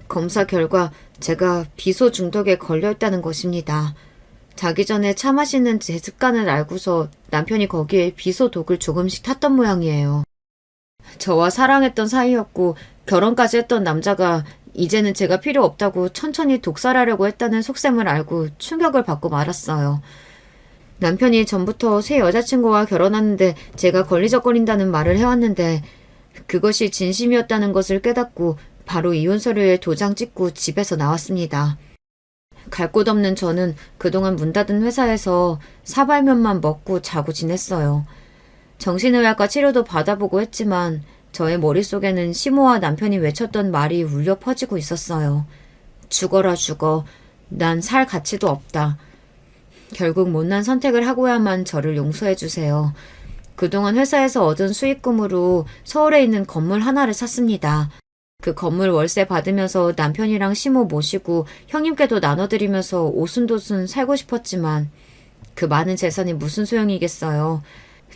검사 결과 제가 비소 중독에 걸려있다는 것입니다. 자기 전에 차 마시는 제 습관을 알고서 남편이 거기에 비소 독을 조금씩 탔던 모양이에요. 저와 사랑했던 사이였고 결혼까지 했던 남자가 이제는 제가 필요 없다고 천천히 독살하려고 했다는 속셈을 알고 충격을 받고 말았어요. 남편이 전부터 새 여자친구와 결혼하는데 제가 걸리적거린다는 말을 해왔는데 그것이 진심이었다는 것을 깨닫고 바로 이혼 서류에 도장 찍고 집에서 나왔습니다. 갈 곳 없는 저는 그동안 문 닫은 회사에서 사발면만 먹고 자고 지냈어요. 정신의학과 치료도 받아보고 했지만 저의 머릿속에는 시모와 남편이 외쳤던 말이 울려 퍼지고 있었어요. 죽어라 죽어. 난 살 가치도 없다. 결국 못난 선택을 하고야만 저를 용서해 주세요. 그동안 회사에서 얻은 수익금으로 서울에 있는 건물 하나를 샀습니다. 그 건물 월세 받으면서 남편이랑 시모 모시고 형님께도 나눠드리면서 오순도순 살고 싶었지만 그 많은 재산이 무슨 소용이겠어요.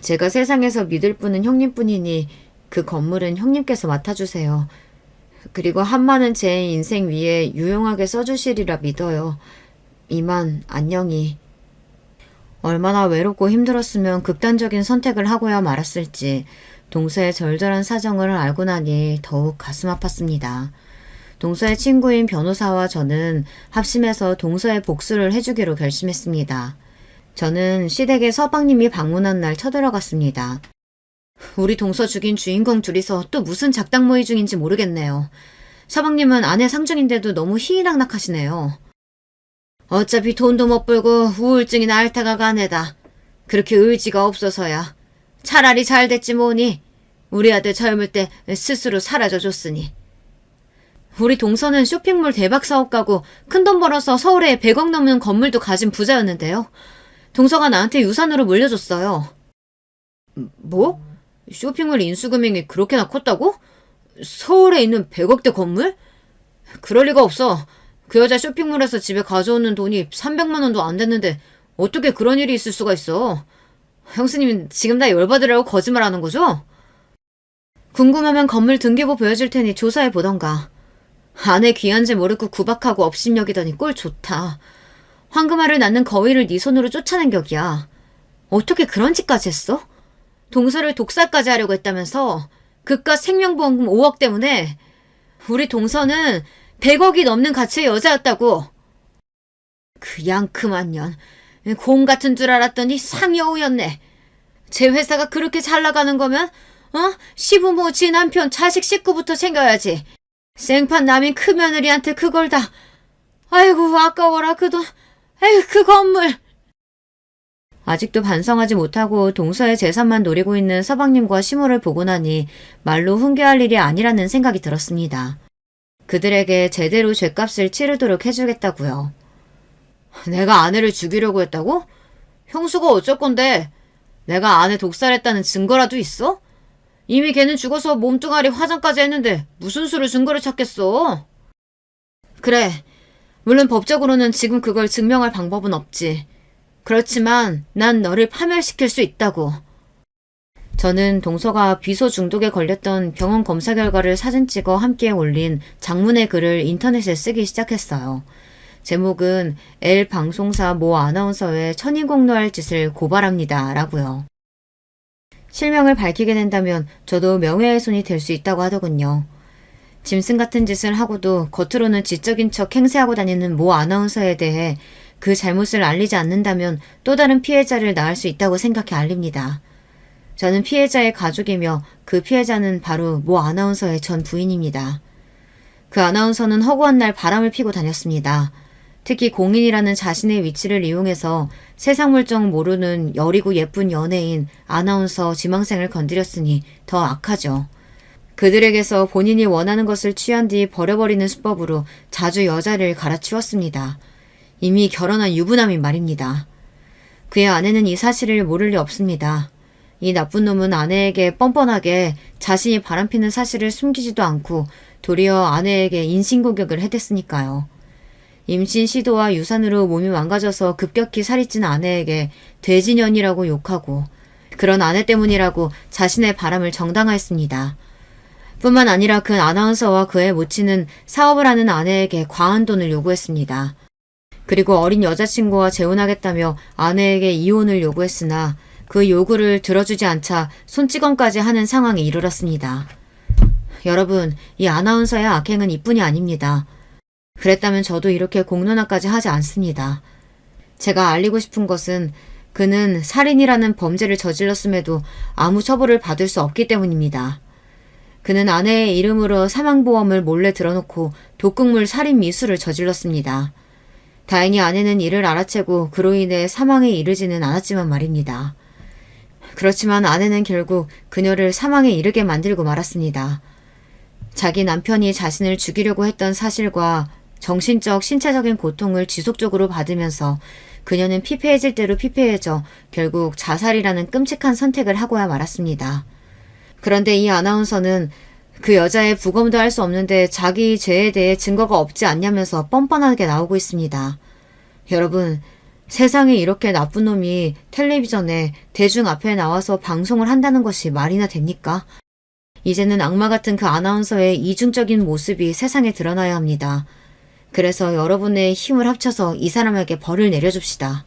제가 세상에서 믿을 분은 형님뿐이니 그 건물은 형님께서 맡아주세요. 그리고 한마는 제 인생 위에 유용하게 써주시리라 믿어요. 이만 안녕히. 얼마나 외롭고 힘들었으면 극단적인 선택을 하고야 말았을지 동서의 절절한 사정을 알고 나니 더욱 가슴 아팠습니다. 동서의 친구인 변호사와 저는 합심해서 동서의 복수를 해주기로 결심했습니다. 저는 시댁에 서방님이 방문한 날 쳐들어갔습니다. 우리 동서 죽인 주인공 둘이서 또 무슨 작당 모의 중인지 모르겠네요. 서방님은 아내 상중인데도 너무 희희낙낙하시네요. 어차피 돈도 못 벌고 우울증이나 앓다가 가네다. 그렇게 의지가 없어서야. 차라리 잘 됐지 뭐니. 우리 아들 젊을 때 스스로 사라져줬으니. 우리 동서는 쇼핑몰 대박 사업가고 큰돈 벌어서 서울에 100억 넘는 건물도 가진 부자였는데요. 동서가 나한테 유산으로 물려줬어요. 뭐? 쇼핑몰 인수금액이 그렇게나 컸다고? 서울에 있는 100억대 건물? 그럴 리가 없어. 그 여자 쇼핑몰에서 집에 가져오는 돈이 300만 원도 안 됐는데 어떻게 그런 일이 있을 수가 있어? 형수님 지금 다 열받으라고 거짓말하는 거죠? 궁금하면 건물 등기부 보여줄 테니 조사해 보던가. 아내 귀한지 모르고 구박하고 업심여기더니 꼴 좋다. 황금알을 낳는 거위를 네 손으로 쫓아낸 격이야. 어떻게 그런 짓까지 했어? 동서를 독살까지 하려고 했다면서 그깟 생명보험금 5억 때문에 우리 동서는 100억이 넘는 가치의 여자였다고. 그 양큼한 년, 곰 같은 줄 알았더니 상여우였네. 제 회사가 그렇게 잘 나가는 거면 시부모, 지 남편, 자식 식구부터 챙겨야지. 생판 남인 큰며느리한테 그걸 다. 아이고 아까워라 그 돈. 아이고 그 건물. 아직도 반성하지 못하고 동서의 재산만 노리고 있는 서방님과 시모를 보고 나니 말로 훈계할 일이 아니라는 생각이 들었습니다. 그들에게 제대로 죗값을 치르도록 해주겠다고요. 내가 아내를 죽이려고 했다고? 형수가 어쩔 건데? 내가 아내 독살했다는 증거라도 있어? 이미 걔는 죽어서 몸뚱아리 화장까지 했는데 무슨 수로 증거를 찾겠어? 그래, 물론 법적으로는 지금 그걸 증명할 방법은 없지. 그렇지만 난 너를 파멸시킬 수 있다고. 저는 동서가 비소 중독에 걸렸던 병원 검사 결과를 사진 찍어 함께 올린 장문의 글을 인터넷에 쓰기 시작했어요. 제목은 L 방송사 모 아나운서의 천인공노할 짓을 고발합니다. 라고요. 실명을 밝히게 된다면 저도 명예훼손이 될 수 있다고 하더군요. 짐승 같은 짓을 하고도 겉으로는 지적인 척 행세하고 다니는 모 아나운서에 대해 그 잘못을 알리지 않는다면 또 다른 피해자를 낳을 수 있다고 생각해 알립니다. 저는 피해자의 가족이며 그 피해자는 바로 모 아나운서의 전 부인입니다. 그 아나운서는 허구한 날 바람을 피고 다녔습니다. 특히 공인이라는 자신의 위치를 이용해서 세상 물정 모르는 여리고 예쁜 연예인, 아나운서, 지망생을 건드렸으니 더 악하죠. 그들에게서 본인이 원하는 것을 취한 뒤 버려버리는 수법으로 자주 여자를 갈아치웠습니다. 이미 결혼한 유부남인 말입니다. 그의 아내는 이 사실을 모를 리 없습니다. 이 나쁜 놈은 아내에게 뻔뻔하게 자신이 바람피는 사실을 숨기지도 않고 도리어 아내에게 인신공격을 해댔으니까요. 임신 시도와 유산으로 몸이 망가져서 급격히 살이 찐 아내에게 돼지년이라고 욕하고 그런 아내 때문이라고 자신의 바람을 정당화했습니다. 뿐만 아니라 그 아나운서와 그의 모친은 사업을 하는 아내에게 과한 돈을 요구했습니다. 그리고 어린 여자친구와 재혼하겠다며 아내에게 이혼을 요구했으나 그 요구를 들어주지 않자 손찌검까지 하는 상황에 이르렀습니다. 여러분, 이 아나운서의 악행은 이뿐이 아닙니다. 그랬다면 저도 이렇게 공론화까지 하지 않습니다. 제가 알리고 싶은 것은 그는 살인이라는 범죄를 저질렀음에도 아무 처벌을 받을 수 없기 때문입니다. 그는 아내의 이름으로 사망보험을 몰래 들어놓고 독극물 살인 미수를 저질렀습니다. 다행히 아내는 이를 알아채고 그로 인해 사망에 이르지는 않았지만 말입니다. 그렇지만 아내는 결국 그녀를 사망에 이르게 만들고 말았습니다. 자기 남편이 자신을 죽이려고 했던 사실과 정신적, 신체적인 고통을 지속적으로 받으면서 그녀는 피폐해질 대로 피폐해져 결국 자살이라는 끔찍한 선택을 하고야 말았습니다. 그런데 이 아나운서는 그 여자의 부검도 할 수 없는데 자기 죄에 대해 증거가 없지 않냐면서 뻔뻔하게 나오고 있습니다. 여러분, 세상에 이렇게 나쁜 놈이 텔레비전에 대중 앞에 나와서 방송을 한다는 것이 말이나 됩니까? 이제는 악마 같은 그 아나운서의 이중적인 모습이 세상에 드러나야 합니다. 그래서 여러분의 힘을 합쳐서 이 사람에게 벌을 내려줍시다.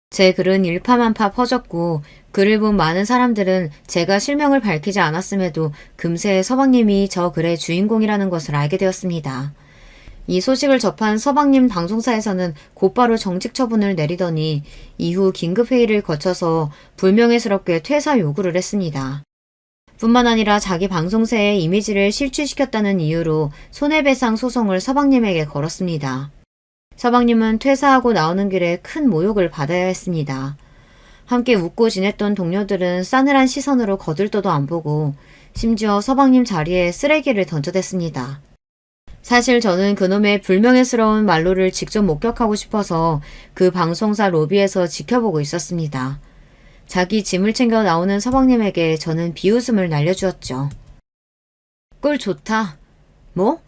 제 글은 일파만파 퍼졌고 글을 본 많은 사람들은 제가 실명을 밝히지 않았음에도 금세 서방님이 저 글의 주인공이라는 것을 알게 되었습니다. 이 소식을 접한 서방님 방송사에서는 곧바로 정직 처분을 내리더니 이후 긴급회의를 거쳐서 불명예스럽게 퇴사 요구를 했습니다. 뿐만 아니라 자기 방송사의 이미지를 실추시켰다는 이유로 손해배상 소송을 서방님에게 걸었습니다. 서방님은 퇴사하고 나오는 길에 큰 모욕을 받아야 했습니다. 함께 웃고 지냈던 동료들은 싸늘한 시선으로 거들떠도 안 보고 심지어 서방님 자리에 쓰레기를 던져댔습니다. 사실 저는 그놈의 불명예스러운 말로를 직접 목격하고 싶어서 그 방송사 로비에서 지켜보고 있었습니다. 자기 짐을 챙겨 나오는 서방님에게 저는 비웃음을 날려주었죠. 꿀 좋다. 뭐?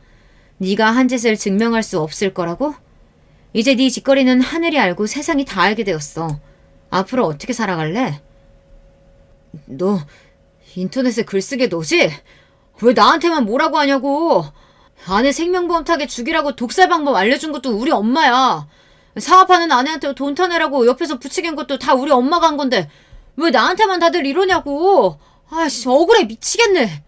네가 한 짓을 증명할 수 없을 거라고? 이제 네 짓거리는 하늘이 알고 세상이 다 알게 되었어. 앞으로 어떻게 살아갈래? 너 인터넷에 글쓰게 너지? 왜 나한테만 뭐라고 하냐고. 아내 생명보험 타게 죽이라고 독살 방법 알려준 것도 우리 엄마야. 사업하는 아내한테 돈 타내라고 옆에서 부추긴 것도 다 우리 엄마가 한 건데 왜 나한테만 다들 이러냐고. 아이씨, 억울해 미치겠네.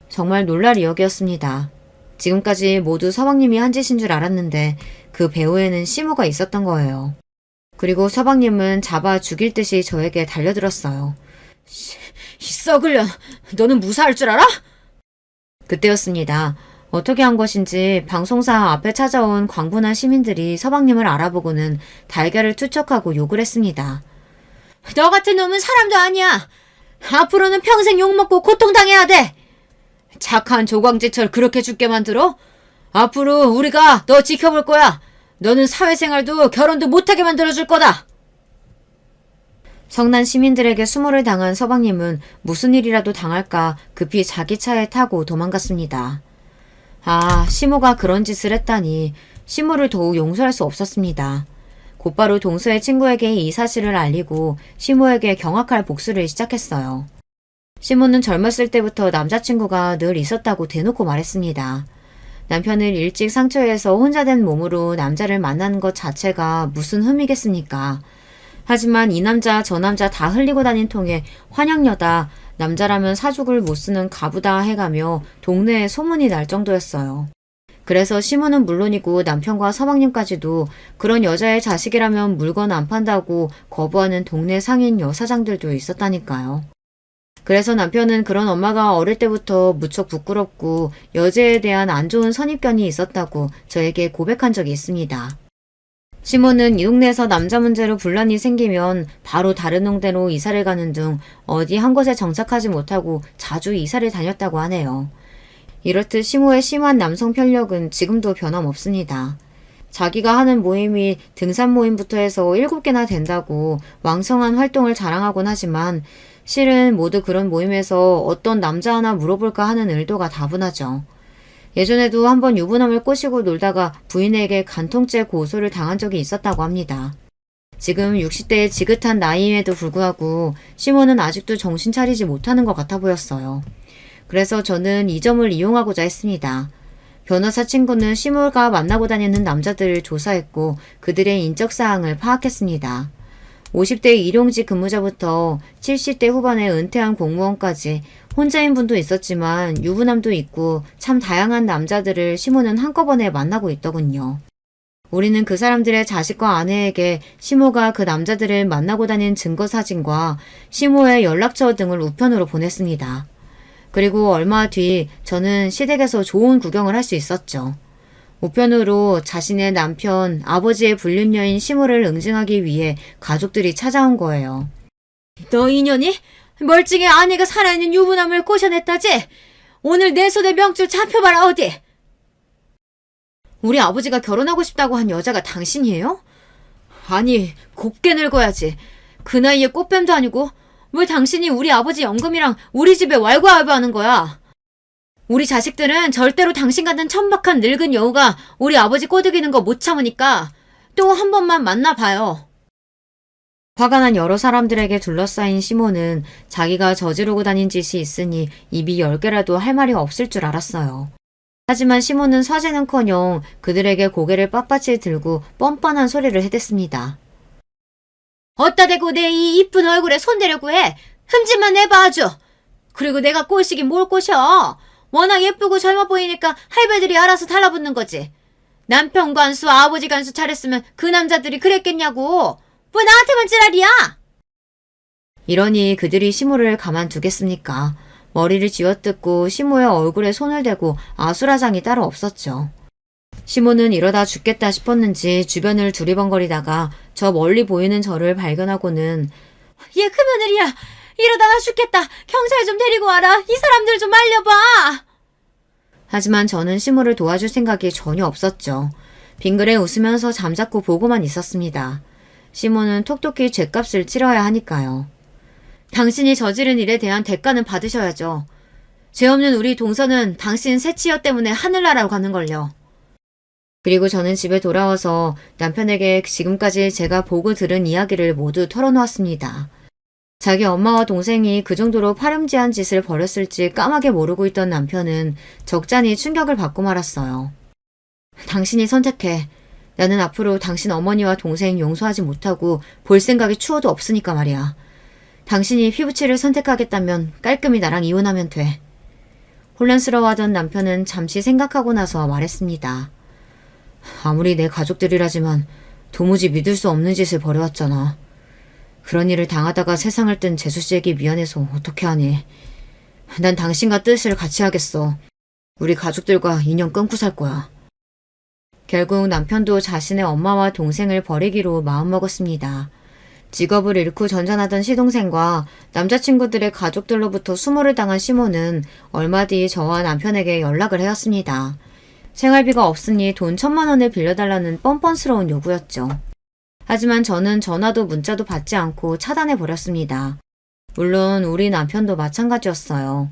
정말 놀랄 이야기였습니다. 지금까지 모두 서방님이 한 짓인 줄 알았는데 그 배후에는 심호가 있었던 거예요. 그리고 서방님은 잡아 죽일 듯이 저에게 달려들었어요. 이 썩을 년, 너는 무사할 줄 알아? 그때였습니다. 어떻게 한 것인지 방송사 앞에 찾아온 광분한 시민들이 서방님을 알아보고는 달걀을 투척하고 욕을 했습니다. 너 같은 놈은 사람도 아니야. 앞으로는 평생 욕먹고 고통당해야 돼. 착한 조광재철 그렇게 죽게 만들어? 앞으로 우리가 너 지켜볼 거야. 너는 사회생활도 결혼도 못하게 만들어줄 거다. 성난 시민들에게 수모를 당한 서방님은 무슨 일이라도 당할까 급히 자기 차에 타고 도망갔습니다. 아, 시모가 그런 짓을 했다니 시모를 더욱 용서할 수 없었습니다. 곧바로 동서의 친구에게 이 사실을 알리고 시모에게 경악할 복수를 시작했어요. 시모는 젊었을 때부터 남자친구가 늘 있었다고 대놓고 말했습니다. 남편을 일찍 상처해서 혼자 된 몸으로 남자를 만나는 것 자체가 무슨 흠이겠습니까? 하지만 이 남자 저 남자 다 흘리고 다닌 통에 환양여다, 남자라면 사죽을 못 쓰는 가부다 해가며 동네에 소문이 날 정도였어요. 그래서 시모는 물론이고 남편과 서방님까지도 그런 여자의 자식이라면 물건 안 판다고 거부하는 동네 상인 여사장들도 있었다니까요. 그래서 남편은 그런 엄마가 어릴 때부터 무척 부끄럽고 여자에 대한 안 좋은 선입견이 있었다고 저에게 고백한 적이 있습니다. 시모는 이 동네에서 남자 문제로 분란이 생기면 바로 다른 동네로 이사를 가는 등 어디 한 곳에 정착하지 못하고 자주 이사를 다녔다고 하네요. 이렇듯 시모의 심한 남성 편력은 지금도 변함없습니다. 자기가 하는 모임이 등산 모임부터 해서 7개나 된다고 왕성한 활동을 자랑하곤 하지만 실은 모두 그런 모임에서 어떤 남자 하나 물어볼까 하는 의도가 다분하죠. 예전에도 한번 유부남을 꼬시고 놀다가 부인에게 간통죄 고소를 당한 적이 있었다고 합니다. 지금 60대의 지긋한 나이임에도 불구하고 시모는 아직도 정신 차리지 못하는 것 같아 보였어요. 그래서 저는 이 점을 이용하고자 했습니다. 변호사 친구는 시모가 만나고 다니는 남자들을 조사했고 그들의 인적사항을 파악했습니다. 50대 일용직 근무자부터 70대 후반에 은퇴한 공무원까지 혼자인 분도 있었지만 유부남도 있고 참 다양한 남자들을 시모는 한꺼번에 만나고 있더군요. 우리는 그 사람들의 자식과 아내에게 시모가 그 남자들을 만나고 다닌 증거 사진과 시모의 연락처 등을 우편으로 보냈습니다. 그리고 얼마 뒤 저는 시댁에서 좋은 구경을 할 수 있었죠. 우편으로 자신의 남편, 아버지의 불륜녀인 시모를 응징하기 위해 가족들이 찾아온 거예요. 너 이년이? 멀쩡히 아내가 살아있는 유부남을 꼬셔냈다지? 오늘 내 손에 명줄 잡혀봐라 어디? 우리 아버지가 결혼하고 싶다고 한 여자가 당신이에요? 아니, 곱게 늙어야지. 그 나이에 꽃뱀도 아니고 왜 당신이 우리 아버지 연금이랑 우리 집에 왈가왈부하는 거야? 우리 자식들은 절대로 당신 같은 천박한 늙은 여우가 우리 아버지 꼬드기는 거 못 참으니까 또 한 번만 만나봐요. 화가 난 여러 사람들에게 둘러싸인 시모는 자기가 저지르고 다닌 짓이 있으니 입이 10개라도 할 말이 없을 줄 알았어요. 하지만 시모는 사죄는커녕 그들에게 고개를 빳빳이 들고 뻔뻔한 소리를 해댔습니다. 어따 대고 내 이 이쁜 얼굴에 손대려고 해. 흠집만 내봐 아주. 그리고 내가 꼬시긴 뭘 꼬셔. 워낙 예쁘고 젊어 보이니까 할배들이 알아서 달라붙는 거지. 남편 관수, 아버지 관수 잘했으면 그 남자들이 그랬겠냐고. 왜 나한테만 지랄이야? 이러니 그들이 시모를 가만두겠습니까? 머리를 쥐어뜯고 시모의 얼굴에 손을 대고 아수라장이 따로 없었죠. 시모는 이러다 죽겠다 싶었는지 주변을 두리번거리다가 저 멀리 보이는 저를 발견하고는 얘 큰며느리야. 이러다 나 죽겠다. 경찰 좀 데리고 와라. 이 사람들 좀 말려봐. 하지만 저는 시모를 도와줄 생각이 전혀 없었죠. 빙그레 웃으면서 잠자코 보고만 있었습니다. 시모는 톡톡히 죗값을 치러야 하니까요. 당신이 저지른 일에 대한 대가는 받으셔야죠. 죄 없는 우리 동서는 당신 새치여 때문에 하늘나라로 가는걸요. 그리고 저는 집에 돌아와서 남편에게 지금까지 제가 보고 들은 이야기를 모두 털어놓았습니다. 자기 엄마와 동생이 그 정도로 파렴치한 짓을 벌였을지 까맣게 모르고 있던 남편은 적잖이 충격을 받고 말았어요. 당신이 선택해. 나는 앞으로 당신 어머니와 동생 용서하지 못하고 볼 생각이 추워도 없으니까 말이야. 당신이 피부치를 선택하겠다면 깔끔히 나랑 이혼하면 돼. 혼란스러워하던 남편은 잠시 생각하고 나서 말했습니다. 아무리 내 가족들이라지만 도무지 믿을 수 없는 짓을 벌여왔잖아. 그런 일을 당하다가 세상을 뜬 재수씨에게 미안해서 어떻게 하니. 난 당신과 뜻을 같이 하겠어. 우리 가족들과 인연 끊고 살 거야. 결국 남편도 자신의 엄마와 동생을 버리기로 마음먹었습니다. 직업을 잃고 전전하던 시동생과 남자친구들의 가족들로부터 수모를 당한 시모는 얼마 뒤 저와 남편에게 연락을 해왔습니다. 생활비가 없으니 돈 1,000만 원을 빌려달라는 뻔뻔스러운 요구였죠. 하지만 저는 전화도 문자도 받지 않고 차단해버렸습니다. 물론 우리 남편도 마찬가지였어요.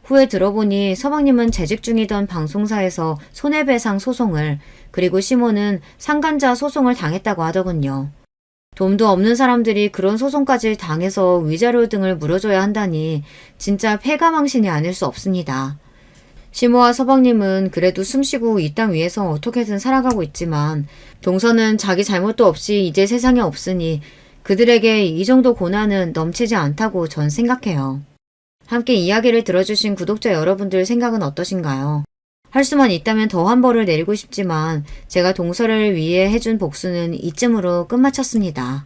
후에 들어보니 서방님은 재직 중이던 방송사에서 손해배상 소송을, 그리고 시모는 상간자 소송을 당했다고 하더군요. 돈도 없는 사람들이 그런 소송까지 당해서 위자료 등을 물어줘야 한다니 진짜 패가망신이 아닐 수 없습니다. 시모와 서방님은 그래도 숨쉬고 이 땅 위에서 어떻게든 살아가고 있지만 동서는 자기 잘못도 없이 이제 세상에 없으니 그들에게 이 정도 고난은 넘치지 않다고 전 생각해요. 함께 이야기를 들어주신 구독자 여러분들 생각은 어떠신가요? 할 수만 있다면 더 한 벌을 내리고 싶지만 제가 동서를 위해 해준 복수는 이쯤으로 끝마쳤습니다.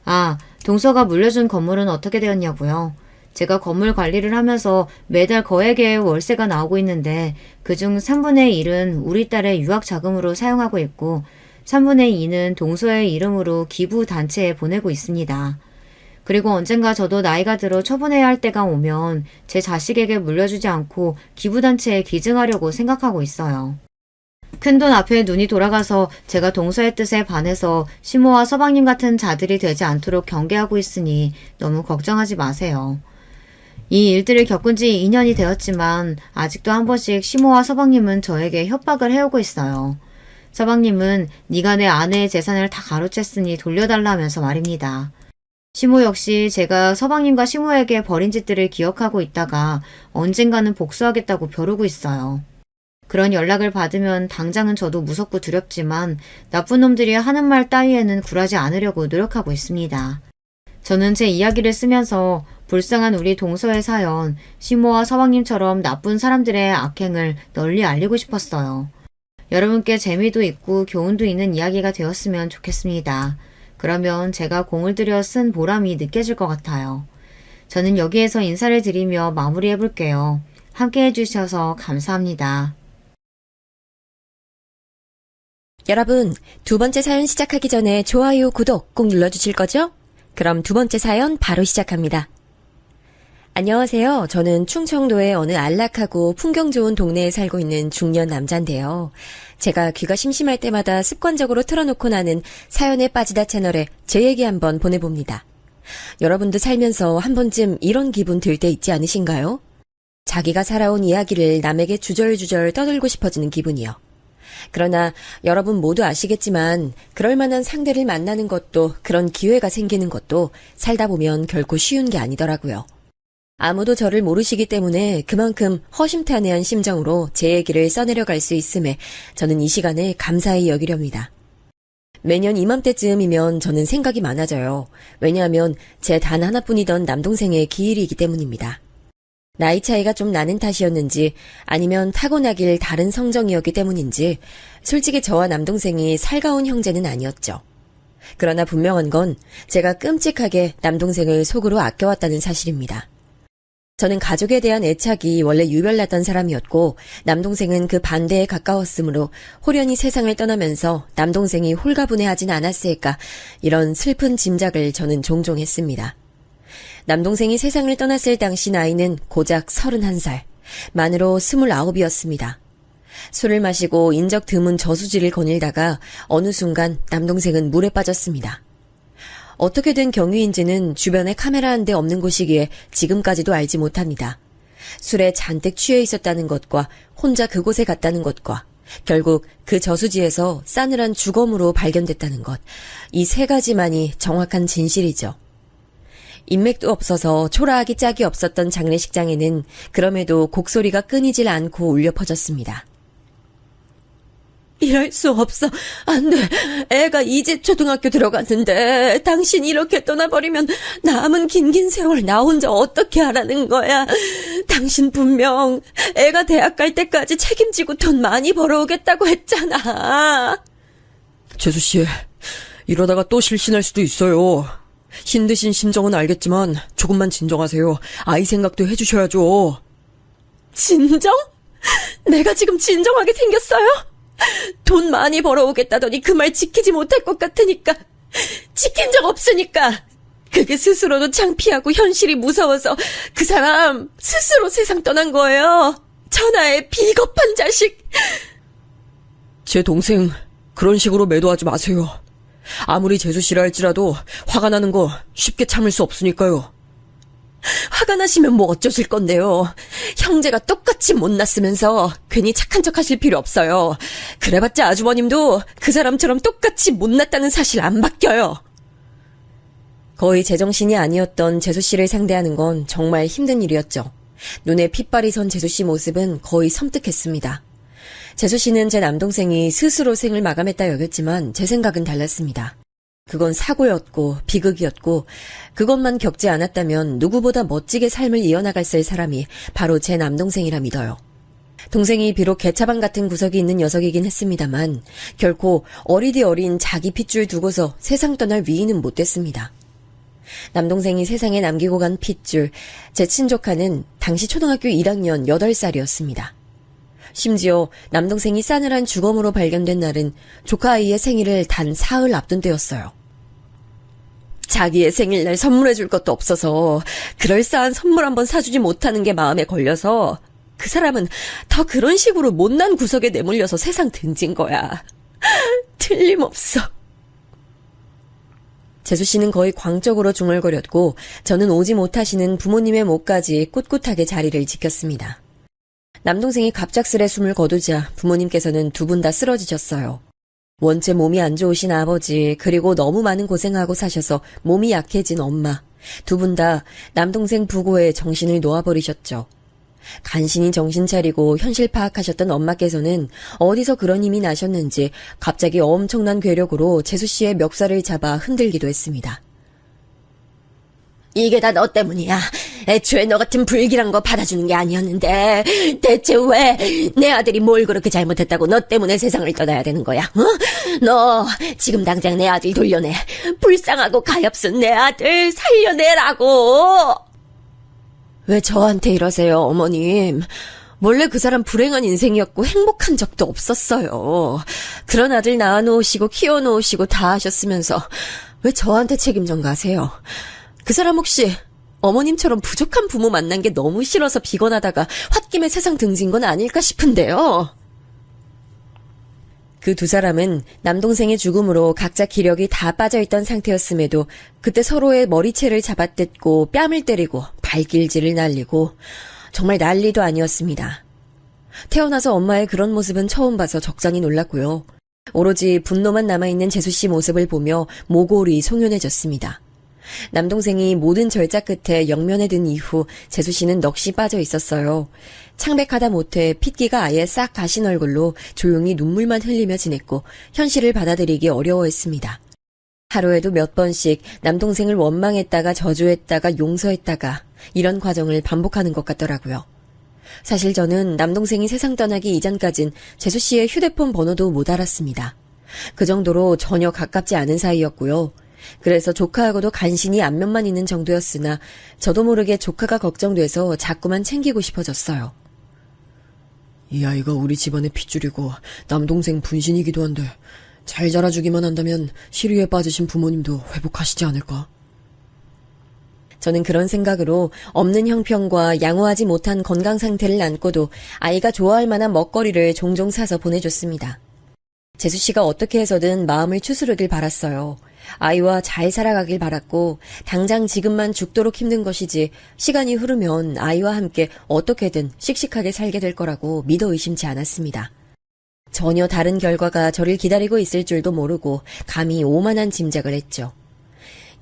아, 동서가 물려준 건물은 어떻게 되었냐고요? 제가 건물 관리를 하면서 매달 거액의 월세가 나오고 있는데 그중 3분의 1은 우리 딸의 유학 자금으로 사용하고 있고 3분의 2는 동서의 이름으로 기부 단체에 보내고 있습니다. 그리고 언젠가 저도 나이가 들어 처분해야 할 때가 오면 제 자식에게 물려주지 않고 기부단체에 기증하려고 생각하고 있어요. 큰돈 앞에 눈이 돌아가서 제가 동서의 뜻에 반해서 시모와 서방님 같은 자들이 되지 않도록 경계하고 있으니 너무 걱정하지 마세요. 이 일들을 겪은 지 2년이 되었지만 아직도 한 번씩 시모와 서방님은 저에게 협박을 해오고 있어요. 서방님은 네가 내 아내의 재산을 다 가로챘으니 돌려달라면서 말입니다. 시모 역시 제가 서방님과 시모에게 벌인 짓들을 기억하고 있다가 언젠가는 복수하겠다고 벼르고 있어요. 그런 연락을 받으면 당장은 저도 무섭고 두렵지만 나쁜 놈들이 하는 말 따위에는 굴하지 않으려고 노력하고 있습니다. 저는 제 이야기를 쓰면서 불쌍한 우리 동서의 사연, 시모와 서방님처럼 나쁜 사람들의 악행을 널리 알리고 싶었어요. 여러분께 재미도 있고 교훈도 있는 이야기가 되었으면 좋겠습니다. 그러면 제가 공을 들여 쓴 보람이 느껴질 것 같아요. 저는 여기에서 인사를 드리며 마무리해 볼게요. 함께 해주셔서 감사합니다. 여러분, 두 번째 사연 시작하기 전에 좋아요, 구독 꼭 눌러주실 거죠? 그럼 두 번째 사연 바로 시작합니다. 안녕하세요. 저는 충청도의 어느 안락하고 풍경 좋은 동네에 살고 있는 중년 남잔데요. 제가 귀가 심심할 때마다 습관적으로 틀어놓고 나는 사연에 빠지다 채널에 제 얘기 한번 보내봅니다. 여러분도 살면서 한 번쯤 이런 기분 들 때 있지 않으신가요? 자기가 살아온 이야기를 남에게 주절주절 떠들고 싶어지는 기분이요. 그러나 여러분 모두 아시겠지만 그럴 만한 상대를 만나는 것도 그런 기회가 생기는 것도 살다 보면 결코 쉬운 게 아니더라고요. 아무도 저를 모르시기 때문에 그만큼 허심탄회한 심정으로 제 얘기를 써내려갈 수 있음에 저는 이 시간을 감사히 여기렵니다. 매년 이맘때쯤이면 저는 생각이 많아져요. 왜냐하면 제 단 하나뿐이던 남동생의 기일이기 때문입니다. 나이 차이가 좀 나는 탓이었는지 아니면 타고나길 다른 성정이었기 때문인지 솔직히 저와 남동생이 살가운 형제는 아니었죠. 그러나 분명한 건 제가 끔찍하게 남동생을 속으로 아껴왔다는 사실입니다. 저는 가족에 대한 애착이 원래 유별났던 사람이었고 남동생은 그 반대에 가까웠으므로 홀연히 세상을 떠나면서 남동생이 홀가분해하진 않았을까 이런 슬픈 짐작을 저는 종종 했습니다. 남동생이 세상을 떠났을 당시 나이는 고작 31살, 만으로 29이었습니다. 술을 마시고 인적 드문 저수지를 거닐다가 어느 순간 남동생은 물에 빠졌습니다. 어떻게 된 경위인지는 주변에 카메라 한 대 없는 곳이기에 지금까지도 알지 못합니다. 술에 잔뜩 취해 있었다는 것과 혼자 그곳에 갔다는 것과 결국 그 저수지에서 싸늘한 주검으로 발견됐다는 것, 이 세 가지만이 정확한 진실이죠. 인맥도 없어서 초라하기 짝이 없었던 장례식장에는 그럼에도 곡소리가 끊이질 않고 울려 퍼졌습니다. 이럴 수 없어. 안 돼. 애가 이제 초등학교 들어갔는데 당신 이렇게 떠나버리면 남은 긴 세월 나 혼자 어떻게 하라는 거야. 당신 분명 애가 대학 갈 때까지 책임지고 돈 많이 벌어오겠다고 했잖아. 재수씨, 이러다가 또 실신할 수도 있어요. 힘드신 심정은 알겠지만 조금만 진정하세요. 아이 생각도 해주셔야죠. 진정? 내가 지금 진정하게 생겼어요? 돈 많이 벌어오겠다더니 그 말 지키지 못할 것 같으니까, 지킨 적 없으니까, 그게 스스로도 창피하고 현실이 무서워서 그 사람 스스로 세상 떠난 거예요. 천하의 비겁한 자식. 제 동생 그런 식으로 매도하지 마세요. 아무리 재수씨라 할지라도 화가 나는 거 쉽게 참을 수 없으니까요. 화가 나시면 뭐 어쩌실 건데요. 형제가 똑같이 못났으면서 괜히 착한 척 하실 필요 없어요. 그래봤자 아주버님도 그 사람처럼 똑같이 못났다는 사실 안 바뀌어요. 거의 제정신이 아니었던 재수씨를 상대하는 건 정말 힘든 일이었죠. 눈에 핏발이 선 재수씨 모습은 거의 섬뜩했습니다. 재수씨는 제 남동생이 스스로 생을 마감했다 여겼지만 제 생각은 달랐습니다. 그건 사고였고 비극이었고 그것만 겪지 않았다면 누구보다 멋지게 삶을 이어나갔을 사람이 바로 제 남동생이라 믿어요. 동생이 비록 개차반 같은 구석이 있는 녀석이긴 했습니다만 결코 어리디 어린 자기 핏줄 두고서 세상 떠날 위인은 못 됐습니다. 남동생이 세상에 남기고 간 핏줄, 제 친조카는 당시 초등학교 1학년 8살이었습니다. 심지어 남동생이 싸늘한 주검으로 발견된 날은 조카 아이의 생일을 단 사흘 앞둔 때였어요. 자기의 생일날 선물해줄 것도 없어서 그럴싸한 선물 한번 사주지 못하는 게 마음에 걸려서 그 사람은 더 그런 식으로 못난 구석에 내몰려서 세상 등진 거야. 틀림없어. 재수씨는 거의 광적으로 중얼거렸고 저는 오지 못하시는 부모님의 목까지 꿋꿋하게 자리를 지켰습니다. 남동생이 갑작스레 숨을 거두자 부모님께서는 두 분 다 쓰러지셨어요. 원체 몸이 안 좋으신 아버지, 그리고 너무 많은 고생하고 사셔서 몸이 약해진 엄마, 두 분 다 남동생 부고에 정신을 놓아버리셨죠. 간신히 정신 차리고 현실 파악하셨던 엄마께서는 어디서 그런 힘이 나셨는지 갑자기 엄청난 괴력으로 재수씨의 멱살을 잡아 흔들기도 했습니다. 이게 다 너 때문이야. 애초에 너 같은 불길한 거 받아주는 게 아니었는데 대체 왜 내 아들이 뭘 그렇게 잘못했다고 너 때문에 세상을 떠나야 되는 거야? 너 지금 당장 내 아들 돌려내. 불쌍하고 가엾은 내 아들 살려내라고. 왜 저한테 이러세요, 어머님? 원래 그 사람 불행한 인생이었고 행복한 적도 없었어요. 그런 아들 낳아놓으시고 키워놓으시고 다 하셨으면서 왜 저한테 책임 전가하세요? 그 사람 혹시 어머님처럼 부족한 부모 만난 게 너무 싫어서 비건하다가 홧김에 세상 등진 건 아닐까 싶은데요. 그 두 사람은 남동생의 죽음으로 각자 기력이 다 빠져있던 상태였음에도 그때 서로의 머리채를 잡아뜯고 뺨을 때리고 발길질을 날리고 정말 난리도 아니었습니다. 태어나서 엄마의 그런 모습은 처음 봐서 적잖이 놀랐고요. 오로지 분노만 남아있는 재수씨 모습을 보며 모골이 송연해졌습니다. 남동생이 모든 절작 끝에 영면에 든 이후 재수씨는 넋이 빠져 있었어요. 창백하다 못해 핏기가 아예 싹 가신 얼굴로 조용히 눈물만 흘리며 지냈고 현실을 받아들이기 어려워했습니다. 하루에도 몇 번씩 남동생을 원망했다가 저주했다가 용서했다가 이런 과정을 반복하는 것 같더라고요. 사실 저는 남동생이 세상 떠나기 이전까진 재수씨의 휴대폰 번호도 못 알았습니다. 그 정도로 전혀 가깝지 않은 사이였고요. 그래서 조카하고도 간신히 안면만 있는 정도였으나 저도 모르게 조카가 걱정돼서 자꾸만 챙기고 싶어졌어요. 이 아이가 우리 집안의 핏줄이고 남동생 분신이기도 한데 잘 자라주기만 한다면 시리에 빠지신 부모님도 회복하시지 않을까? 저는 그런 생각으로 없는 형편과 양호하지 못한 건강 상태를 안고도 아이가 좋아할 만한 먹거리를 종종 사서 보내줬습니다. 재수씨가 어떻게 해서든 마음을 추스르길 바랐어요. 아이와 잘 살아가길 바랐고 당장 지금만 죽도록 힘든 것이지 시간이 흐르면 아이와 함께 어떻게든 씩씩하게 살게 될 거라고 믿어 의심치 않았습니다. 전혀 다른 결과가 저를 기다리고 있을 줄도 모르고 감히 오만한 짐작을 했죠.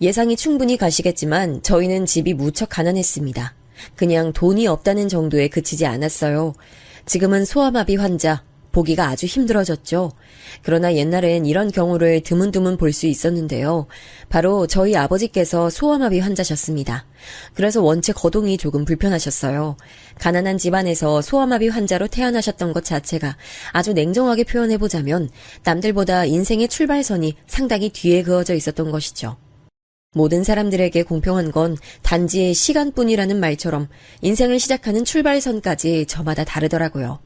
예상이 충분히 가시겠지만 저희는 집이 무척 가난했습니다. 그냥 돈이 없다는 정도에 그치지 않았어요. 지금은 소아마비 환자, 보기가 아주 힘들어졌죠. 그러나 옛날엔 이런 경우를 드문드문 볼 수 있었는데요. 바로 저희 아버지께서 소아마비 환자셨습니다. 그래서 원체 거동이 조금 불편하셨어요. 가난한 집안에서 소아마비 환자로 태어나셨던 것 자체가 아주 냉정하게 표현해보자면 남들보다 인생의 출발선이 상당히 뒤에 그어져 있었던 것이죠. 모든 사람들에게 공평한 건 단지 시간뿐이라는 말처럼 인생을 시작하는 출발선까지 저마다 다르더라고요.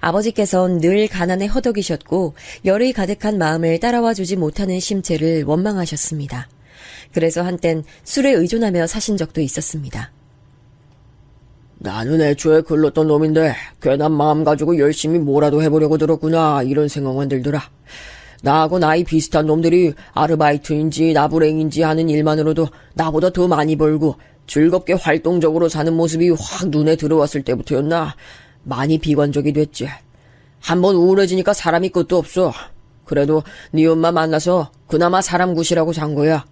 아버지께선 늘 가난에 허덕이셨고 열이 가득한 마음을 따라와 주지 못하는 심체를 원망하셨습니다. 그래서 한땐 술에 의존하며 사신 적도 있었습니다. 나는 애초에 글렀던 놈인데 괜한 마음 가지고 열심히 뭐라도 해보려고 들었구나 이런 생각만 들더라. 나하고 나이 비슷한 놈들이 아르바이트인지 나부랭인지 하는 일만으로도 나보다 더 많이 벌고 즐겁게 활동적으로 사는 모습이 확 눈에 들어왔을 때부터였나 많이 비관적이 됐지. 한번 우울해지니까 사람이 끝도 없어. 그래도 네 엄마 만나서 그나마 사람 굿이라고 산 거야.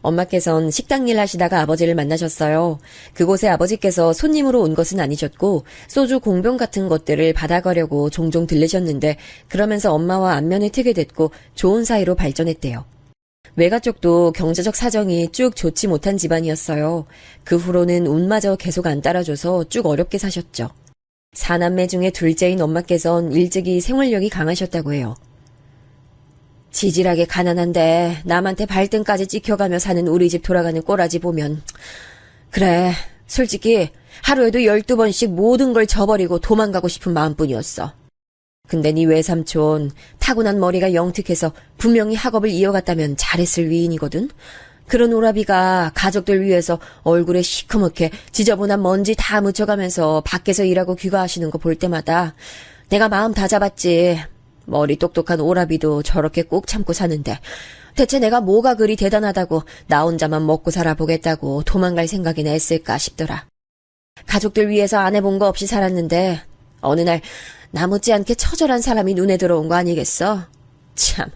엄마께선 식당 일 하시다가 아버지를 만나셨어요. 그곳에 아버지께서 손님으로 온 것은 아니셨고 소주 공병 같은 것들을 받아가려고 종종 들르셨는데 그러면서 엄마와 안면을 트게 됐고 좋은 사이로 발전했대요. 외가 쪽도 경제적 사정이 쭉 좋지 못한 집안이었어요. 그 후로는 운마저 계속 안 따라줘서 쭉 어렵게 사셨죠. 4남매 중에 둘째인 엄마께선 일찍이 생활력이 강하셨다고 해요. 지질하게 가난한데 남한테 발등까지 찍혀가며 사는 우리 집 돌아가는 꼬라지 보면 그래 솔직히 하루에도 12번씩 모든 걸 저버리고 도망가고 싶은 마음뿐이었어. 근데 네 외삼촌 타고난 머리가 영특해서 분명히 학업을 이어갔다면 잘했을 위인이거든. 그런 오라비가 가족들 위해서 얼굴에 시커멓게 지저분한 먼지 다 묻혀가면서 밖에서 일하고 귀가하시는 거 볼 때마다 내가 마음 다 잡았지. 머리 똑똑한 오라비도 저렇게 꼭 참고 사는데 대체 내가 뭐가 그리 대단하다고 나 혼자만 먹고 살아보겠다고 도망갈 생각이나 했을까 싶더라. 가족들 위해서 안 해본 거 없이 살았는데 어느 날 나 못지않게 처절한 사람이 눈에 들어온 거 아니겠어? 참,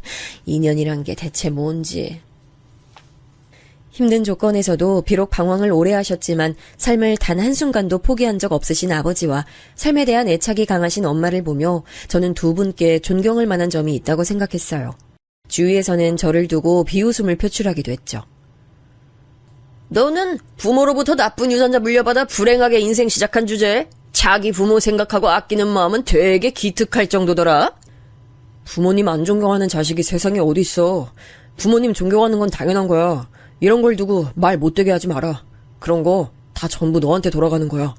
인연이란 게 대체 뭔지. 힘든 조건에서도 비록 방황을 오래 하셨지만 삶을 단 한순간도 포기한 적 없으신 아버지와 삶에 대한 애착이 강하신 엄마를 보며 저는 두 분께 존경할 만한 점이 있다고 생각했어요. 주위에서는 저를 두고 비웃음을 표출하기도 했죠. 너는 부모로부터 나쁜 유전자 물려받아 불행하게 인생 시작한 주제에 자기 부모 생각하고 아끼는 마음은 되게 기특할 정도더라. 부모님 안 존경하는 자식이 세상에 어디 있어. 부모님 존경하는 건 당연한 거야. 이런 걸 두고 말 못되게 하지 마라. 그런 거 다 전부 너한테 돌아가는 거야.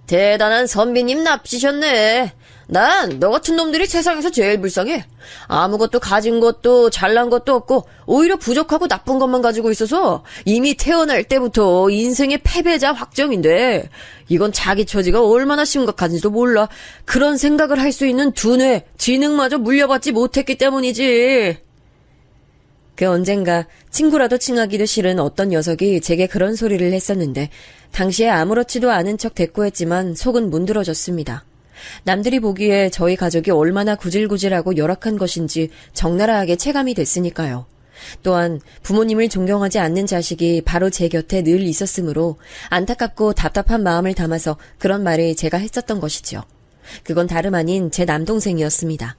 대단한 선비님 납치셨네. 난 너 같은 놈들이 세상에서 제일 불쌍해. 아무것도 가진 것도 잘난 것도 없고 오히려 부족하고 나쁜 것만 가지고 있어서 이미 태어날 때부터 인생의 패배자 확정인데 이건 자기 처지가 얼마나 심각한지도 몰라. 그런 생각을 할 수 있는 두뇌, 지능마저 물려받지 못했기 때문이지. 그 언젠가 친구라도 칭하기도 싫은 어떤 녀석이 제게 그런 소리를 했었는데 당시에 아무렇지도 않은 척 대꾸했지만 속은 문드러졌습니다. 남들이 보기에 저희 가족이 얼마나 구질구질하고 열악한 것인지 적나라하게 체감이 됐으니까요. 또한 부모님을 존경하지 않는 자식이 바로 제 곁에 늘 있었으므로 안타깝고 답답한 마음을 담아서 그런 말을 제가 했었던 것이죠. 그건 다름 아닌 제 남동생이었습니다.